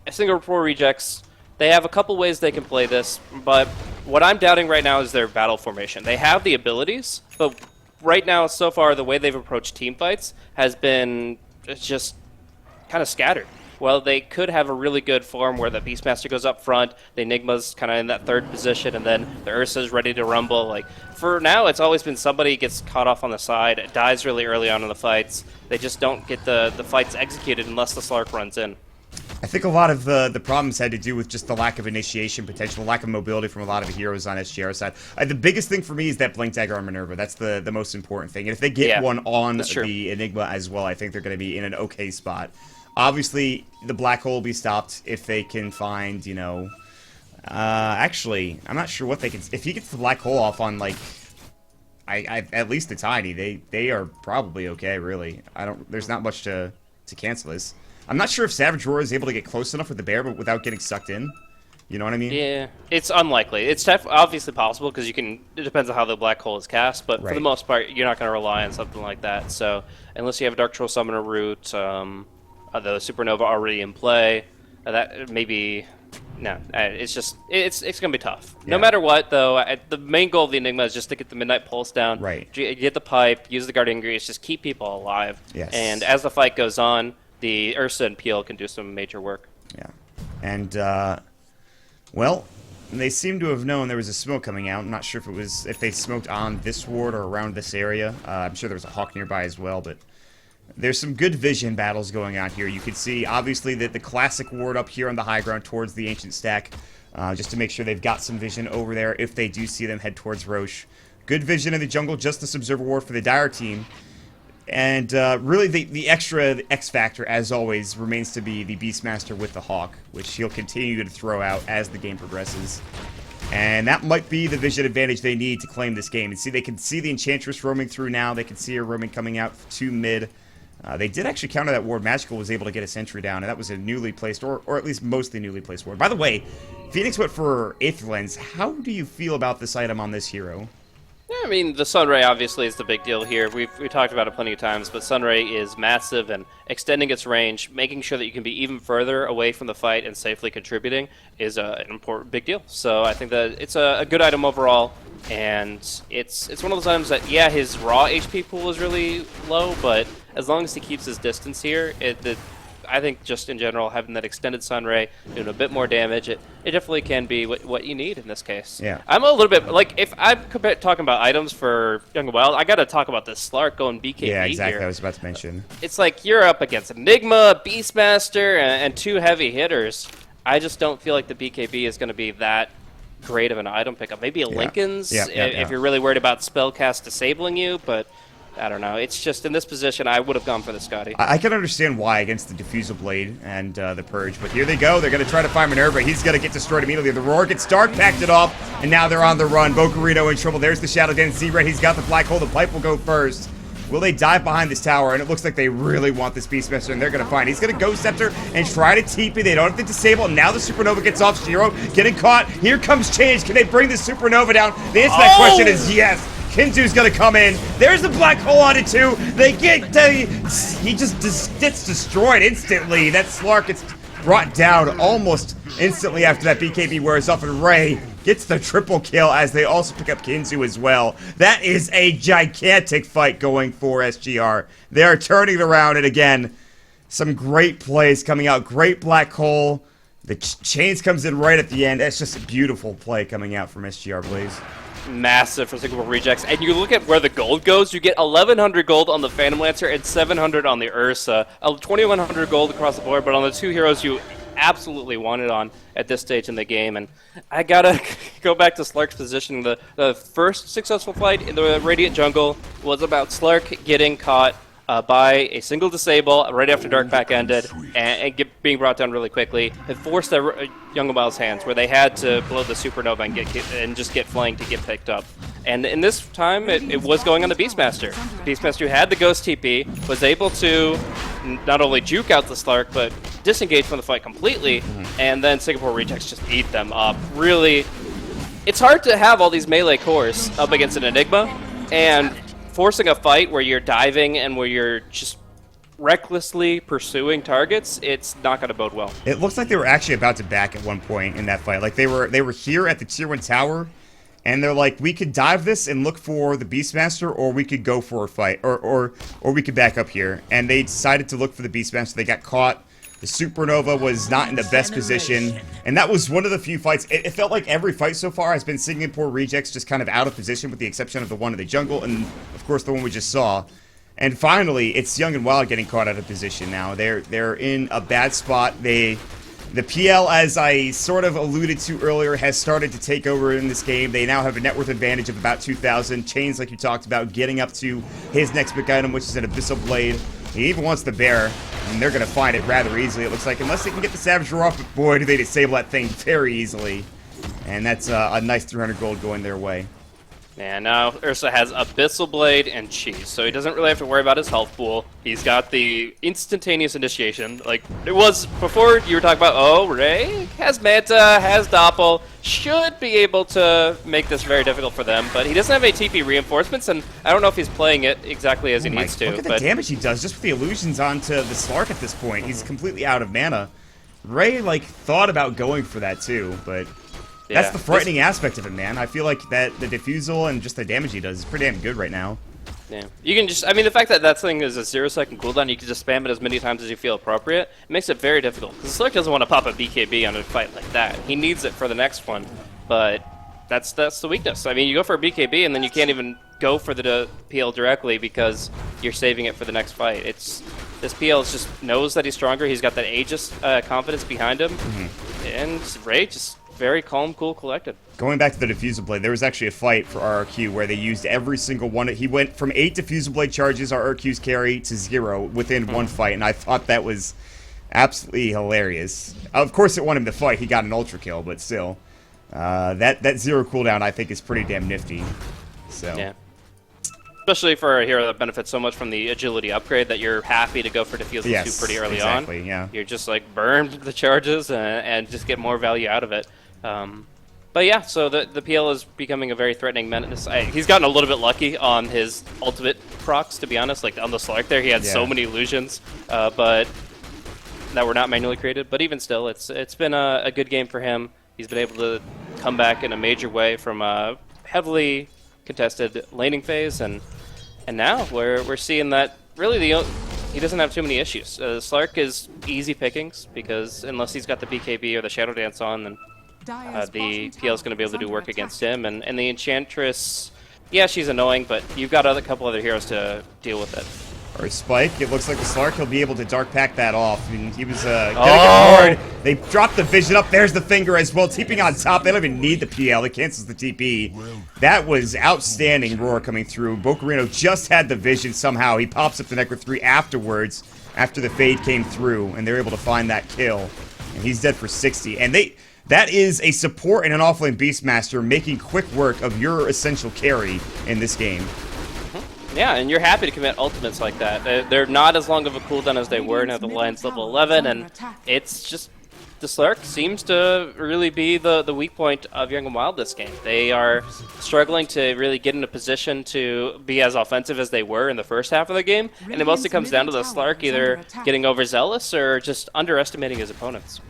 Singapore Rejects, they have a couple ways they can play this, but what I'm doubting right now is their battle formation. They have the abilities, but right now, so far, the way they've approached team fights has been just kind of scattered. Well, they could have a really good form where the Beastmaster goes up front, the Enigma's kind of in that third position, and then the Ursa's ready to rumble. Like, for now, it's always been somebody gets caught off on the side, dies really early on in the fights. They just don't get the fights executed unless the Slark runs in. I think a lot of the problems had to do with just the lack of initiation potential, lack of mobility from a lot of the heroes on SGR's side. The biggest thing for me is that Blink Dagger on Minerva. That's the most important thing. And if they get one on the Enigma as well, I think they're going to be in an okay spot. Obviously, the Black Hole will be stopped if they can find, you know... actually, I'm not sure what they can... If he gets the Black Hole off on, like... at least the Tiny, they are probably okay, really. There's not much to cancel this. I'm not sure if Savage Roar is able to get close enough with the bear, but without getting sucked in. You know what I mean? Yeah, it's unlikely. It's obviously possible because you can. It depends on how the Black Hole is cast, but for the most part, you're not going to rely on something like that. So unless you have a Dark Troll Summoner route, the Supernova already in play, that maybe. No, it's just it's going to be tough. Yeah. No matter what, though, the main goal of the Enigma is just to get the Midnight Pulse down. Right. Get the pipe, use the Guardian Grease, just keep people alive. Yes. And as the fight goes on, the Ursa and Peel can do some major work. Yeah. And, well, they seem to have known there was a smoke coming out. I'm not sure if they smoked on this ward or around this area. I'm sure there was a Hawk nearby as well, but there's some good vision battles going on here. You can see, obviously, that the classic ward up here on the high ground towards the Ancient Stack, just to make sure they've got some vision over there if they do see them head towards Roche. Good vision in the jungle, just this Observer ward for the Dire team. And really, the extra X factor, as always, remains to be the Beastmaster with the Hawk, which he'll continue to throw out as the game progresses. And that might be the vision advantage they need to claim this game. And see, they can see the Enchantress roaming through now. They can see her roaming coming out to mid. They did actually counter that ward. Magical was able to get a sentry down, and that was a newly placed, or at least mostly newly placed ward. By the way, Phoenix went for Aether Lens. How do you feel about this item on this hero? Yeah, I mean, the Sunray obviously is the big deal here. We've talked about it plenty of times, but Sunray is massive, and extending its range, making sure that you can be even further away from the fight and safely contributing is an important big deal. So I think that it's a good item overall, and it's one of those items that, yeah, his raw HP pool is really low, but as long as he keeps his distance here, I think just in general, having that extended Sunray, doing a bit more damage, it definitely can be what you need in this case. Yeah. I'm a little bit, like, if I'm talking about items for Young and Wild, I got to talk about this Slark going BKB Yeah, exactly. here. I was about to mention. It's like you're up against Enigma, Beastmaster, and two heavy hitters. I just don't feel like the BKB is going to be that great of an item pickup. Maybe a Lincoln's if you're really worried about spellcast disabling you, but I don't know. It's just in this position, I would have gone for the Scotty. I can understand why against the Diffusal Blade and the Purge, but here they go. They're going to try to find Minerva. He's going to get destroyed immediately. The Roar gets Dark, packed it off, and now they're on the run. Bocarito in trouble. There's the Shadow Dance. Z-Red, he's got the Black Hole. The Pipe will go first. Will they dive behind this tower? And it looks like they really want this Beastmaster, and they're going to find. He's going to Ghost Scepter and try to TP. They don't have to disable. Now the Supernova gets off. Shiro getting caught. Here comes Change. Can they bring the Supernova down? The answer to that question is yes. Kinzu's gonna come in. There's the Black Hole on it too. They get he just gets destroyed instantly. That Slark gets brought down almost instantly after that BKB wears off, and Ray gets the triple kill as they also pick up Kinzu as well. That is a gigantic fight going for SGR. They are turning it around, and again, some great plays coming out. Great Black Hole. The Chains comes in right at the end. That's just a beautiful play coming out from SGR Blaze. Massive for Singapore Rejects, and you look at where the gold goes, you get 1,100 gold on the Phantom Lancer and 700 on the Ursa. 2,100 gold across the board, but on the two heroes you absolutely wanted on at this stage in the game. And I gotta go back to Slark's position. The first successful fight in the Radiant Jungle was about Slark getting caught by a single disable right after Dark Pack ended, and being brought down really quickly. It forced Young and Wild's hands, where they had to blow the Supernova and just get flanked to get picked up. And in this time, it was going on the Beastmaster. Beastmaster, who had the Ghost TP, was able to not only juke out the Slark, but disengage from the fight completely, and then Singapore Rejects just eat them up. Really, it's hard to have all these melee cores up against an Enigma, and forcing a fight where you're diving and where you're just recklessly pursuing targets, it's not going to bode well. It looks like they were actually about to back at one point in that fight. Like they were here at the tier 1 tower, and they're like, we could dive this and look for the Beastmaster, or we could go for a fight, or we could back up here. And they decided to look for the Beastmaster. They got caught. The Supernova was not in the best position, and that was one of the few fights. It felt like every fight so far has been Singapore Rejects just kind of out of position, with the exception of the one in the jungle, and of course the one we just saw. And finally, it's Young and Wild getting caught out of position now. They're in a bad spot. The PL, as I sort of alluded to earlier, has started to take over in this game. They now have a net worth advantage of about 2,000. Chains, like you talked about, getting up to his next big item, which is an Abyssal Blade. He even wants the Bear, and they're going to find it rather easily, it looks like. Unless they can get the Savage Roar off, but boy, do they disable that thing very easily. And that's a nice 300 gold going their way. And now Ursa has Abyssal Blade and Cheese, so he doesn't really have to worry about his health pool. He's got the instantaneous initiation. Like, it was before, you were talking about, oh, Ray has Manta, has Doppel, should be able to make this very difficult for them, but he doesn't have any TP reinforcements, and I don't know if he's playing it exactly as he needs to. Look at the damage he does just with the illusions onto the Slark at this point. He's completely out of mana. Ray, like, thought about going for that too, but yeah, that's the frightening aspect of it, man. I feel like that the diffusal and just the damage he does is pretty damn good right now. Yeah, you can just, I mean, the fact that that thing is a 0-second cooldown, you can just spam it as many times as you feel appropriate, it makes it very difficult. Because Slark doesn't want to pop a BKB on a fight like that. He needs it for the next one, but that's the weakness. I mean, you go for a BKB and then you can't even go for the PL directly because you're saving it for the next fight. This PL just knows that he's stronger. He's got that Aegis confidence behind him, and Ray just very calm, cool, collected. Going back to the Diffusal Blade, there was actually a fight for RRQ where they used every single one. He went from 8 Diffusal Blade charges, RRQ's carry, to 0 within one fight, and I thought that was absolutely hilarious. Of course it won him the fight. He got an Ultra Kill, but still. That 0 cooldown, I think, is pretty damn nifty. So. Yeah. Especially for a hero that benefits so much from the agility upgrade that you're happy to go for Diffusal 2 pretty early on. Yeah. You're just like burn the charges and just get more value out of it. But yeah, so the PL is becoming a very threatening menace. He's gotten a little bit lucky on his ultimate procs, to be honest. Like on the Slark there, he had so many illusions, but that were not manually created. But even still, it's been a good game for him. He's been able to come back in a major way from a heavily contested laning phase, and now we're seeing that really he doesn't have too many issues. Slark is easy pickings because unless he's got the BKB or the Shadow Dance on, then the PL is going to be able to do work against him. And the Enchantress, yeah, she's annoying, but you've got a couple other heroes to deal with it. Or Spike, it looks like the Slark, he'll be able to Dark Pack that off. I mean, he was getting hard. They dropped the vision up. There's the finger as well. TPing on top. They don't even need the PL. It cancels the TP. That was outstanding roar coming through. Bocarino just had the vision somehow. He pops up the Necro 3 afterwards, after the Fade came through, and they're able to find that kill. And he's dead for 60. And that is a support and an offlane Beastmaster making quick work of your essential carry in this game. Yeah, and you're happy to commit ultimates like that. They're not as long of a cooldown as they were now the line's level 11, and it's just the Slark seems to really be the weak point of Young and Wild this game. They are struggling to really get in a position to be as offensive as they were in the first half of the game, and it mostly comes down to the Slark either getting overzealous or just underestimating his opponents.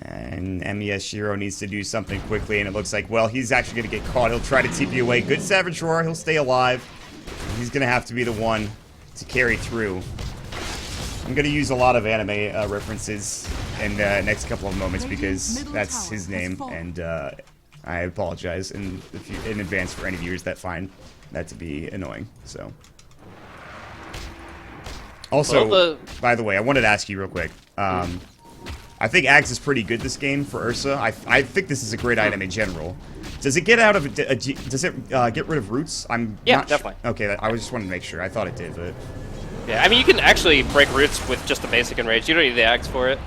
And MES Shiro needs to do something quickly, and it looks like, well, he's actually going to get caught. He'll try to TP away. Good Savage Roar. He'll stay alive. He's going to have to be the one to carry through. I'm going to use a lot of anime references in the next couple of moments because that's his name, and I apologize in advance for any viewers that find that to be annoying. So, also, by the way, I wanted to ask you real quick. I think Axe is pretty good this game for Ursa. I think this is a great item in general. Does it get out of does it get rid of roots? Yeah, definitely. Okay, I was just wanting to make sure. I thought it did, but yeah, I mean you can actually break roots with just the basic enrage. You don't need the axe for it.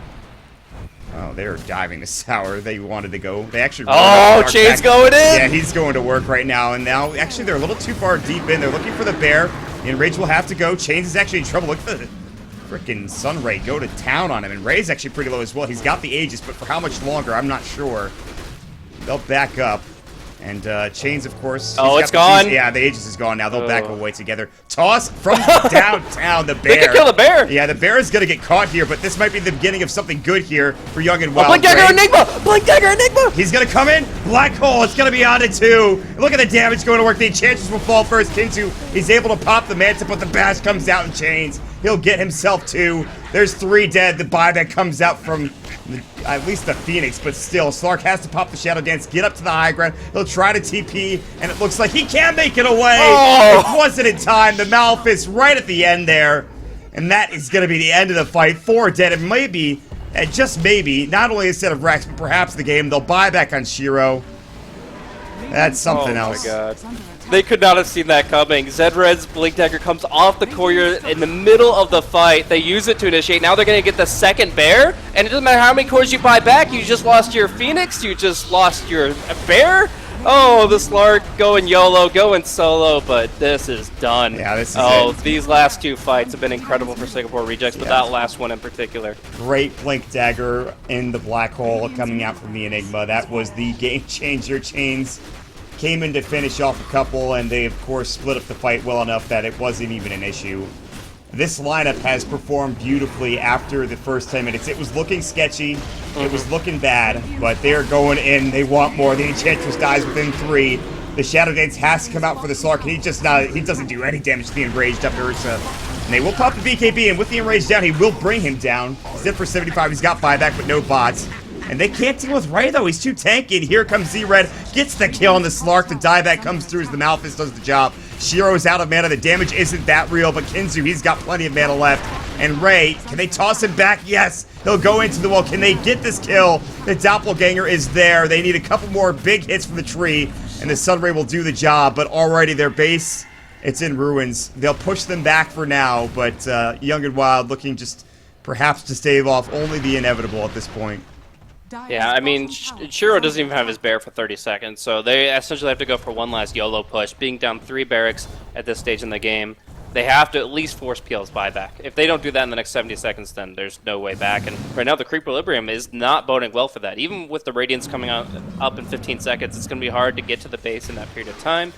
Oh, they're diving this tower. They wanted to go. They actually. Oh, Chain's going in. Yeah, he's going to work right now. And now, actually, they're a little too far deep in. They're looking for the bear. The enrage will have to go. Chains is actually in trouble. Look at the frickin' Sunray go to town on him. And Ray's actually pretty low as well. He's got the Aegis, but for how much longer, I'm not sure. They'll back up. And Chains, of course. Oh, it's gone? Yeah, the Aegis is gone now. They'll back away together. Toss from downtown, the bear. They can kill the bear! Yeah, the bear is going to get caught here, but this might be the beginning of something good here for Young and Wild. Blink Dagger Enigma! Blink Dagger Enigma! He's going to come in. Black Hole, it's going to be on it too. Look at the damage going to work. The Enchantress will fall first. Kintu, he's able to pop the Manta, but the Bash comes out in Chains. He'll get himself 2. There's 3 dead. The buyback comes out from at least the Phoenix, but still, Slark has to pop the Shadow Dance, get up to the high ground. He'll try to TP, and it looks like he can make it away. Oh! It wasn't in time. The Malefice right at the end there, and that is going to be the end of the fight. 4 dead, and maybe, and just maybe, not only instead of Rex, but perhaps the game, they'll buy back on Shiro. That's something else. Oh my god. They could not have seen that coming. Zedred's Blink Dagger comes off the courier in the middle of the fight. They use it to initiate. Now they're going to get the second bear. And it doesn't matter how many cores you buy back. You just lost your Phoenix. You just lost your bear. Oh, the Slark going YOLO, going solo. But this is done. Yeah, this is it. These last 2 fights have been incredible for Singapore Rejects, but that last one in particular. Great Blink Dagger in the black hole coming out from the Enigma. That was the game changer. Chains came in to finish off a couple, and they, of course, split up the fight well enough that it wasn't even an issue. This lineup has performed beautifully after the first 10 minutes. It was looking sketchy. It was looking bad, but they're going in. They want more. The Enchantress dies within 3. The Shadow Dance has to come out for the Slark, and he doesn't do any damage to the Enraged up to Ursa. And they will pop the BKB, and with the Enraged down, he will bring him down. He's in for 75. He's got buyback, but no bots. And they can't deal with Ray, though. He's too tanky. And here comes Z-Red. Gets the kill on the Slark. The dieback comes through as the Malefice does the job. Shiro's out of mana. The damage isn't that real, but Kinzu, he's got plenty of mana left. And Ray, can they toss him back? Yes. He'll go into the wall. Can they get this kill? The Doppelganger is there. They need a couple more big hits from the tree, and the Sunray will do the job. But already their base, it's in ruins. They'll push them back for now, but Young and Wild looking just perhaps to stave off only the inevitable at this point. Yeah, I mean, Shiro doesn't even have his bear for 30 seconds, so they essentially have to go for one last YOLO push. Being down 3 barracks at this stage in the game, they have to at least force PL's buyback. If they don't do that in the next 70 seconds, then there's no way back. And right now, the Creep Equilibrium is not boding well for that. Even with the Radiance coming up in 15 seconds, it's going to be hard to get to the base in that period of time.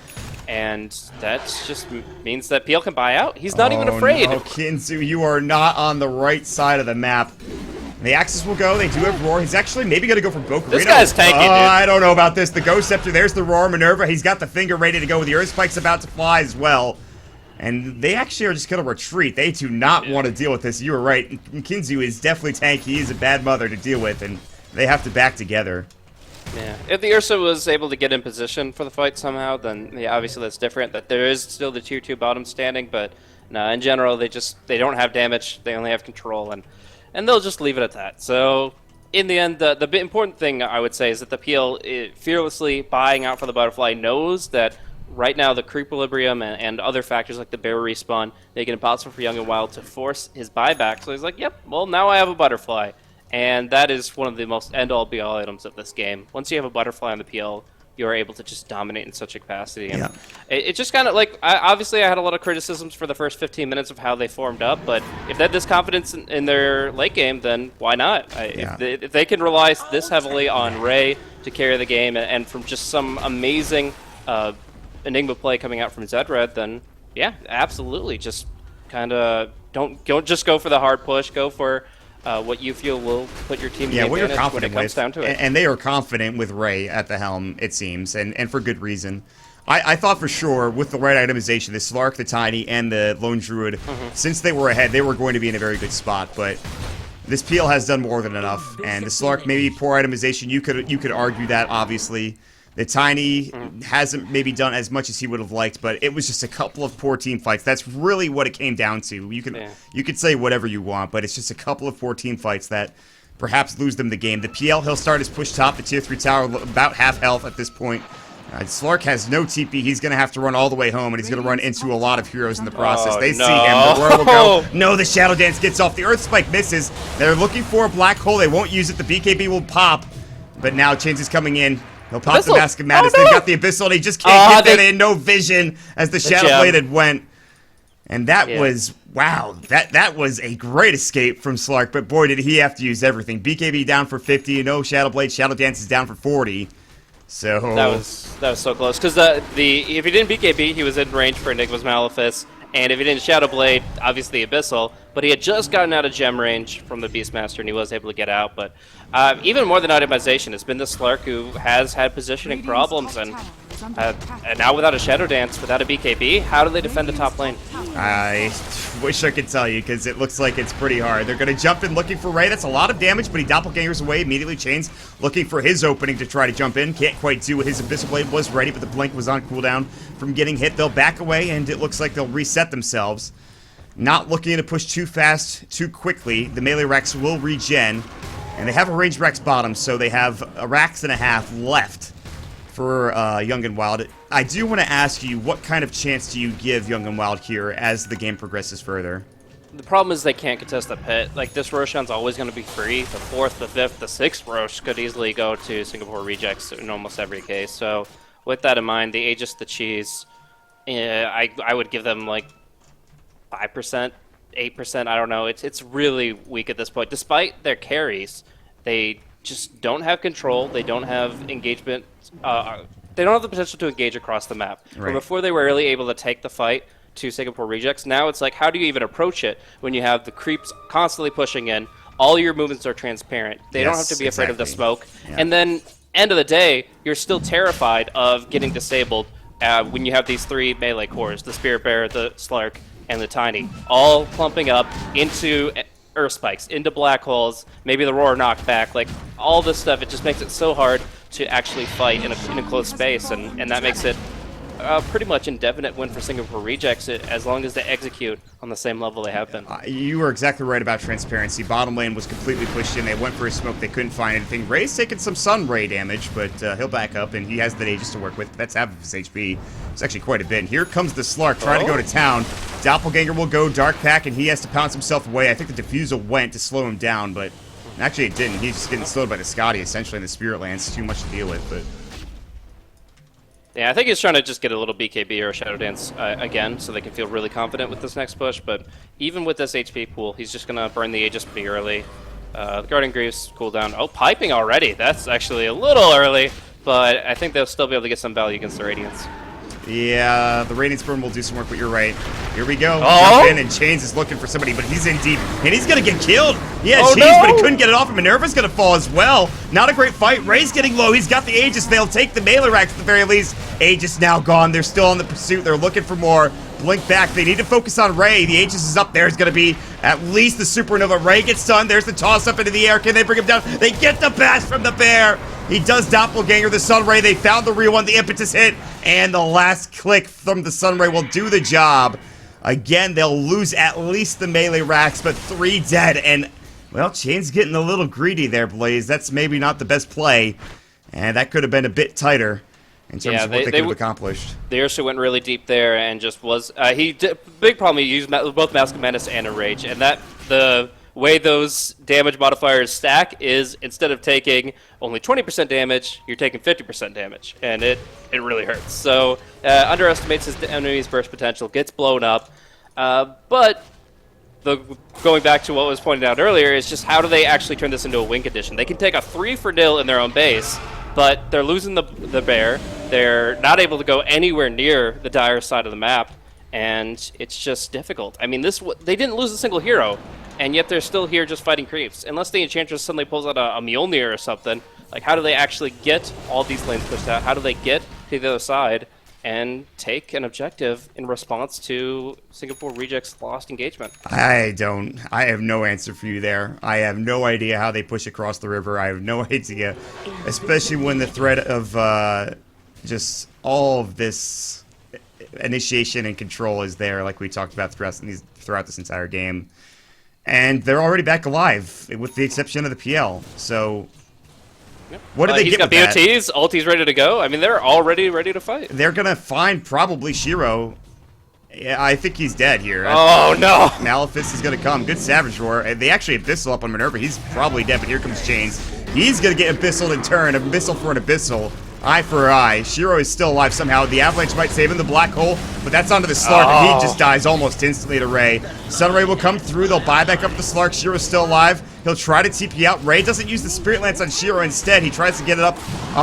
And that just means that PL can buy out. He's not even afraid. No, Kinzu, you are not on the right side of the map. The Axis will go. They do have Roar. He's actually maybe going to go for Bokurino. This guy's tanky, dude. I don't know about this. The Ghost Scepter, there's the Roar Minerva. He's got the finger ready to go. The Earth Spike's about to fly as well. And they actually are just going to retreat. They do not want to deal with this. You were right. Kinzu is definitely tanky. He is a bad mother to deal with, and they have to back together. Yeah, if the Ursa was able to get in position for the fight somehow, then yeah, obviously that's different. That there is still the tier 2 bottom standing, but no, in general they don't have damage. They only have control, and they'll just leave it at that. So in the end, the important thing I would say is that the PL fearlessly buying out for the butterfly knows that right now the Creep Equilibrium and other factors like the bear respawn make it impossible for Young and Wild to force his buyback. So he's like, yep, well now I have a butterfly. And that is one of the most end-all, be-all items of this game. Once you have a butterfly on the PL, you are able to just dominate in such a capacity. And yeah. It just kind of like, obviously I had a lot of criticisms for the first 15 minutes of how they formed up, but if they had this confidence in their late game, then why not? If they can rely this heavily on Ray to carry the game, and from just some amazing Enigma play coming out from Zedred, then yeah, absolutely. Just kind of don't just go for the hard push, go for what you feel will put your team in the advantage when it comes down to it. And they are confident with Ray at the helm, it seems, and for good reason. I thought for sure, with the right itemization, the Slark, the Tiny, and the Lone Druid, since they were ahead, they were going to be in a very good spot, but this PL has done more than enough, and the Slark, maybe poor itemization, you could argue that, obviously. The Tiny hasn't maybe done as much as he would have liked, but it was just a couple of poor team fights. That's really what it came down to. You could say whatever you want, but it's just a couple of poor team fights that perhaps lose them the game. The PL, he'll start his push top. The tier 3 tower, about half health at this point. Slark has no TP. He's going to have to run all the way home, and he's going to run into a lot of heroes in the process. They see him. The Roar will go. No, the Shadow Dance gets off. The Earth Spike misses. They're looking for a black hole. They won't use it. The BKB will pop, but now Chains is coming in. He'll pop the Mask of Madness. They've got the Abyssal, and he just can't get that in. No vision as the Shadow Bladed went. And that was, wow, that was a great escape from Slark, but boy, did he have to use everything. BKB down for 50, no Shadow Blade, Shadow Dance is down for 40. So that was so close, because if he didn't BKB, he was in range for Enigma's Malefice, and if he didn't Shadow Blade, obviously Abyssal, but he had just gotten out of gem range from the Beastmaster, and he was able to get out. But even more than itemization, it's been the Slark who has had positioning problems, and now without a Shadow Dance, without a BKB, how do they defend the top lane? I wish I could tell you, because it looks like it's pretty hard. They're going to jump in looking for Ray. That's a lot of damage, but he doppelgangers away. Immediately Chains looking for his opening to try to jump in. Can't quite do it. His Abyssal Blade was ready, but the Blink was on cooldown from getting hit. They'll back away, and it looks like they'll reset themselves. Not looking to push too fast, too quickly. The melee Rex will regen, and they have a ranged Rex bottom, so they have a Rex and a half left for Young and Wild. I do want to ask you, what kind of chance do you give Young and Wild here as the game progresses further? The problem is they can't contest the pit. Like, this Roshan's always going to be free. The 4th, the 5th, the 6th Rosh could easily go to Singapore rejects in almost every case. So with that in mind, the Aegis, the Cheese, I would give them like 5%, 8%, I don't know. It's really weak at this point. Despite their carries, they just don't have control. They don't have engagement. They don't have the potential to engage across the map. Right. Before they were really able to take the fight to Singapore rejects. Now it's like, how do you even approach it when you have the creeps constantly pushing in? All your movements are transparent. They don't have to be afraid of the smoke. Yeah. And then, end of the day, you're still terrified of getting disabled when you have these 3 melee cores, the Spirit Bearer, the Slark, and the Tiny, all clumping up into Earth Spikes, into black holes, maybe the Roar knocked back, like all this stuff. It just makes it so hard to actually fight in a closed space, and that makes it pretty much indefinite win for Singapore rejects as long as they execute on the same level they have been. You were exactly right about transparency. Bottom lane was completely pushed in. They went for a smoke. They couldn't find anything. Ray's taken some Sun Ray damage, but he'll back up, and he has the Aegis to work with. That's half of his HP. It's actually quite a bit. And here comes the Slark trying to go to town. Doppelganger will go Dark Pack, and he has to pounce himself away. I think the Diffusal went to slow him down, but Actually, it didn't. He's just getting slowed by the Scotty, essentially, in the Spirit Lance. Too much to deal with, but... Yeah, I think he's trying to just get a little BKB or a Shadow Dance again, so they can feel really confident with this next push. But even with this HP pool, he's just going to burn the Aegis pretty early. The Guardian Greaves cooldown. Oh, piping already. That's actually a little early, but I think they'll still be able to get some value against the Radiance. Yeah, the Radiance Burn will do some work, but you're right. Here we go. Oh! Jump in, and Chains is looking for somebody, but he's in deep, and he's going to get killed. Yeah, Oh, Chains, no! but he couldn't get it off, and Minerva's going to fall as well. Not a great fight. Ray's getting low. He's got the Aegis. They'll take the melee racks at the very least. Aegis now gone. They're still on the pursuit. They're looking for more. Blink back. They need to focus on Ray. The Aegis is up there. It's going to be at least the Supernova. Ray gets done. There's the toss up into the air. Can they bring him down? They get the bash from the bear. He does Doppelganger, the Sunray. They found the real one. The impetus hit. And the last click from the Sunray will do the job. Again, they'll lose at least the melee racks, but 3 dead. And, well, Chain's getting a little greedy there, Blaze. That's maybe not the best play. And that could have been a bit tighter in terms of what they could have accomplished. The Ursa went really deep there and just was... big problem, he used both Mask of Menace and Enrage. And that... the way those damage modifiers stack is instead of taking only 20% damage, you're taking 50% damage, and it really hurts. So underestimates his enemy's burst potential, gets blown up, but going back to what was pointed out earlier is just how do they actually turn this into a win condition? They can take a 3-for-0 in their own base, but they're losing the bear. They're not able to go anywhere near the dire side of the map, and it's just difficult. I mean, they didn't lose a single hero, and yet they're still here just fighting creeps. Unless the Enchantress suddenly pulls out a Mjolnir or something, like how do they actually get all these lanes pushed out? How do they get to the other side and take an objective in response to Singapore Reject's lost engagement? I have no answer for you there. I have no idea how they push across the river. I have no idea, especially when the threat of just all of this initiation and control is there, like we talked about throughout this entire game. And they're already back alive, with the exception of the PL. So, what did they get with that? He's got BOTs, ulti's ready to go. I mean, they're already ready to fight. They're going to find probably Shiro. Yeah, I think he's dead here. Oh, no. Malefice is going to come. Good Savage Roar. They actually Abyssal up on Minerva. He's probably dead, but here comes Chains. He's going to get Abyssal in turn. Abyssal for an Abyssal. Eye for eye. Shiro is still alive somehow. The Avalanche might save him, the Black Hole, but that's onto the Slark, and he just dies almost instantly to Ray. Sunray will come through. They'll buy back up the Slark. Shiro's still alive. He'll try to TP out. Ray doesn't use the Spirit Lance on Shiro. Instead, he tries to get it up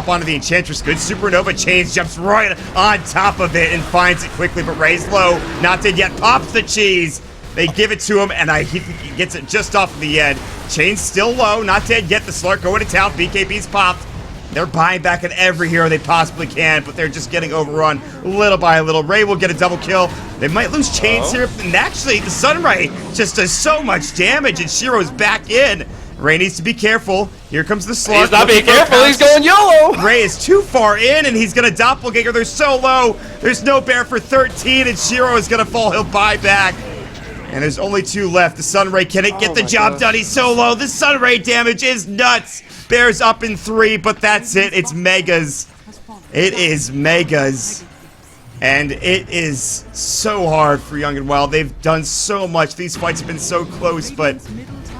onto the Enchantress. Good Supernova Chains jumps right on top of it and finds it quickly, but Ray's low. Not dead yet. Pops the cheese. They give it to him, and he gets it just off of the end. Chains still low. Not dead yet. The Slark going to town. BKB's popped. They're buying back at every hero they possibly can, but they're just getting overrun little by little. Ray will get a double kill. They might lose Chains here, and actually, the Sunray just does so much damage, and Shiro's back in. Ray needs to be careful. Here comes the Slark. He's not being careful. He's going YOLO. Ray is too far in, and he's going to Doppelganger. They're so low. There's no bear for 13, and Shiro is going to fall. He'll buy back. And there's only 2 left. The Sunray, can it get the job done? He's so low. The Sunray damage is nuts. Bears up in 3, but that's it. It's Megas. It is Megas. And it is so hard for Young and Wild. They've done so much. These fights have been so close, but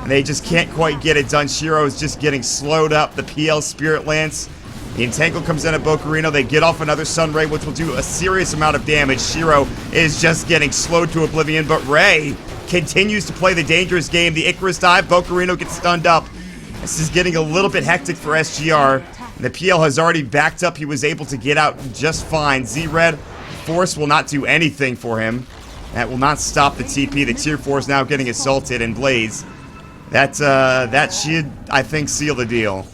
they just can't quite get it done. Shiro is just getting slowed up. The PL Spirit Lance. The Entangle comes in at Bocarino. They get off another Sunray, which will do a serious amount of damage. Shiro is just getting slowed to oblivion, but Ray continues to play the dangerous game. The Icarus dive. Bocarino gets stunned up. This is getting a little bit hectic for SGR. The PL has already backed up. He was able to get out just fine. Z-Red Force will not do anything for him. That will not stop the TP. The Tier 4 is now getting assaulted, and Blaze. That should, I think, seal the deal.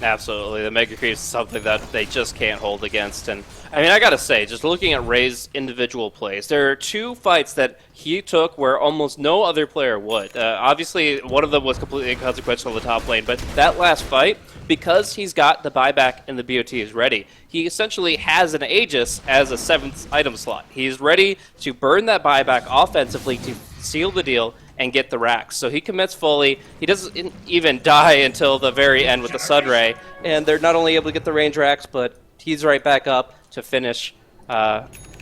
Absolutely. The Mega Creep is something that they just can't hold against. And I mean, I gotta say, just looking at Ray's individual plays, there are 2 fights that he took where almost no other player would. Obviously, one of them was completely inconsequential in the top lane, but that last fight, because he's got the buyback and the BOT is ready, he essentially has an Aegis as a 7th item slot. He's ready to burn that buyback offensively to seal the deal and get the racks. So he commits fully. He doesn't even die until the very end with the Sunray, and they're not only able to get the range racks, but he's right back up to finish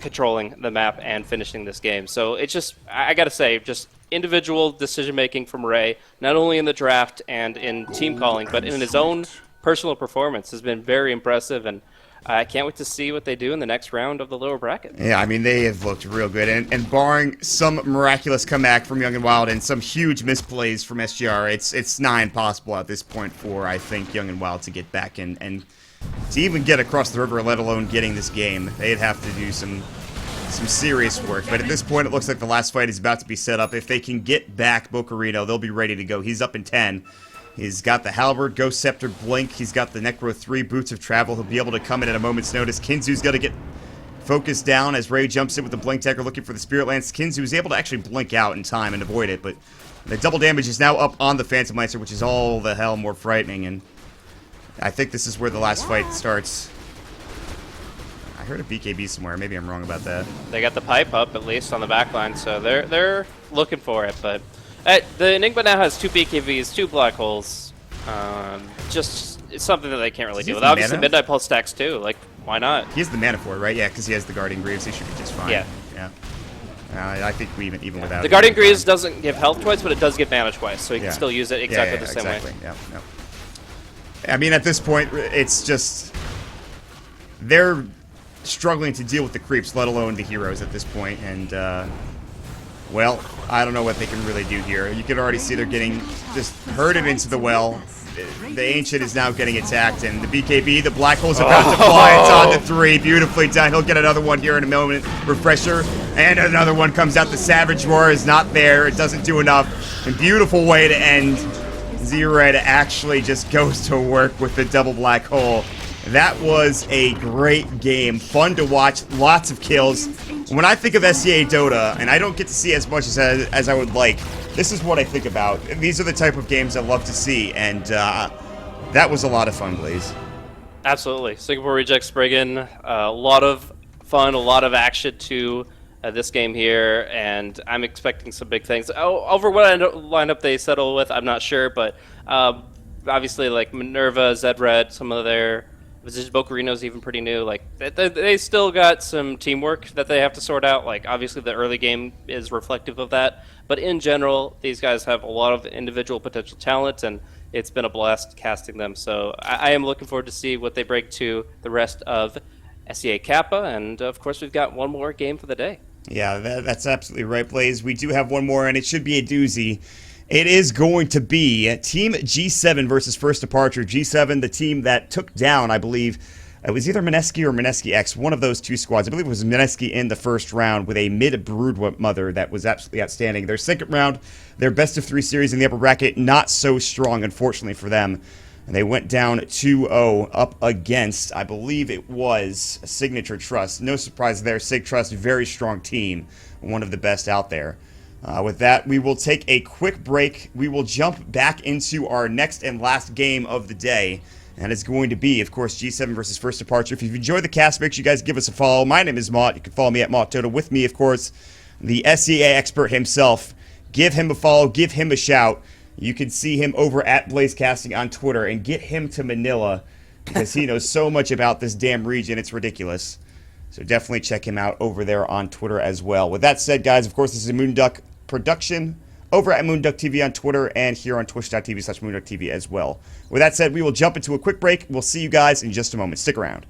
controlling the map and finishing this game. So it's just, I gotta say, just individual decision making from Ray, not only in the draft and in team calling, but in his own personal performance has been very impressive, and I can't wait to see what they do in the next round of the lower bracket. Yeah, I mean, they have looked real good. And barring some miraculous comeback from Young and Wild and some huge misplays from SGR, it's nigh impossible at this point for, I think, Young and Wild to get back and to even get across the river, let alone getting this game. They'd have to do some serious work. But at this point, it looks like the last fight is about to be set up. If they can get back Bocarino, they'll be ready to go. He's up in 10. He's got the Halberd, Ghost Scepter, Blink. He's got the Necro 3, Boots of Travel. He'll be able to come in at a moment's notice. Kinzu's got to get focused down as Ray jumps in with the Blink Decker looking for the Spirit Lance. Kinzu is able to actually blink out in time and avoid it, but the double damage is now up on the Phantom Lancer, which is all the hell more frightening, and I think this is where the last fight starts. I heard a BKB somewhere. Maybe I'm wrong about that. They got the pipe up, at least, on the back line, so they're looking for it, but the Enigma now has 2 BKBs, 2 black holes. Just it's something that they can't really deal with. Obviously, Midnight Pulse stacks too. Like, why not? He has the mana for it, right? Yeah, because he has the Guardian Greaves. He should be just fine. Yeah. I think we even without the Guardian Greaves doesn't give health twice, but it does give mana twice, so you can still use it exactly the same way. Yeah. I mean, at this point, it's just they're struggling to deal with the creeps, let alone the heroes at this point, and well, I don't know what they can really do here. You can already see they're getting just herded into the well. The Ancient is now getting attacked, and the BKB, the Black Hole's about to fly. It's on to 3. Beautifully done. He'll get another one here in a moment. Refresher. And another one comes out. The Savage Roar is not there. It doesn't do enough. And beautiful way to end. Z-Red actually just goes to work with the double Black Hole. That was a great game. Fun to watch. Lots of kills. When I think of SEA Dota, and I don't get to see as much as I would like, this is what I think about. These are the type of games I love to see, and that was a lot of fun, Blaze. Absolutely. Singapore Reject Spriggan, a lot of fun, a lot of action to this game here, and I'm expecting some big things. Over what lineup they settle with, I'm not sure, but obviously like Minerva, Zed-Red, some of their... Bocarino's even pretty new. Like they still got some teamwork that they have to sort out. Like obviously the early game is reflective of that, but in general, these guys have a lot of individual potential talent, and it's been a blast casting them. So I am looking forward to see what they break to the rest of SEA Kappa, and of course we've got one more game for the day. Yeah, that's absolutely right, Blaze. We do have one more, and it should be a doozy. It is going to be Team G7 versus First Departure. G7, the team that took down, I believe, it was either Mineski or Mineski X, one of those two squads. I believe it was Mineski in the first round with a mid-brood mother that was absolutely outstanding. Their second round, their best-of-3 series in the upper bracket, not so strong, unfortunately, for them. And they went down 2-0 up against, I believe it was Signature Trust. No surprise there. Sig Trust, very strong team, one of the best out there. With that, we will take a quick break. We will jump back into our next and last game of the day. And it's going to be, of course, G7 versus First Departure. If you've enjoyed the cast, make sure you guys give us a follow. My name is Mott. You can follow me at MottTotal. With me, of course, the SEA expert himself. Give him a follow. Give him a shout. You can see him over at BlazeCasting on Twitter. And get him to Manila because he knows so much about this damn region. It's ridiculous. So definitely check him out over there on Twitter as well. With that said, guys, of course, this is a Moonduck production over at moonducktv on Twitter and here on twitch.tv/moonducktv as well. With that said, we will jump into a quick break. We'll see you guys in just a moment. Stick around.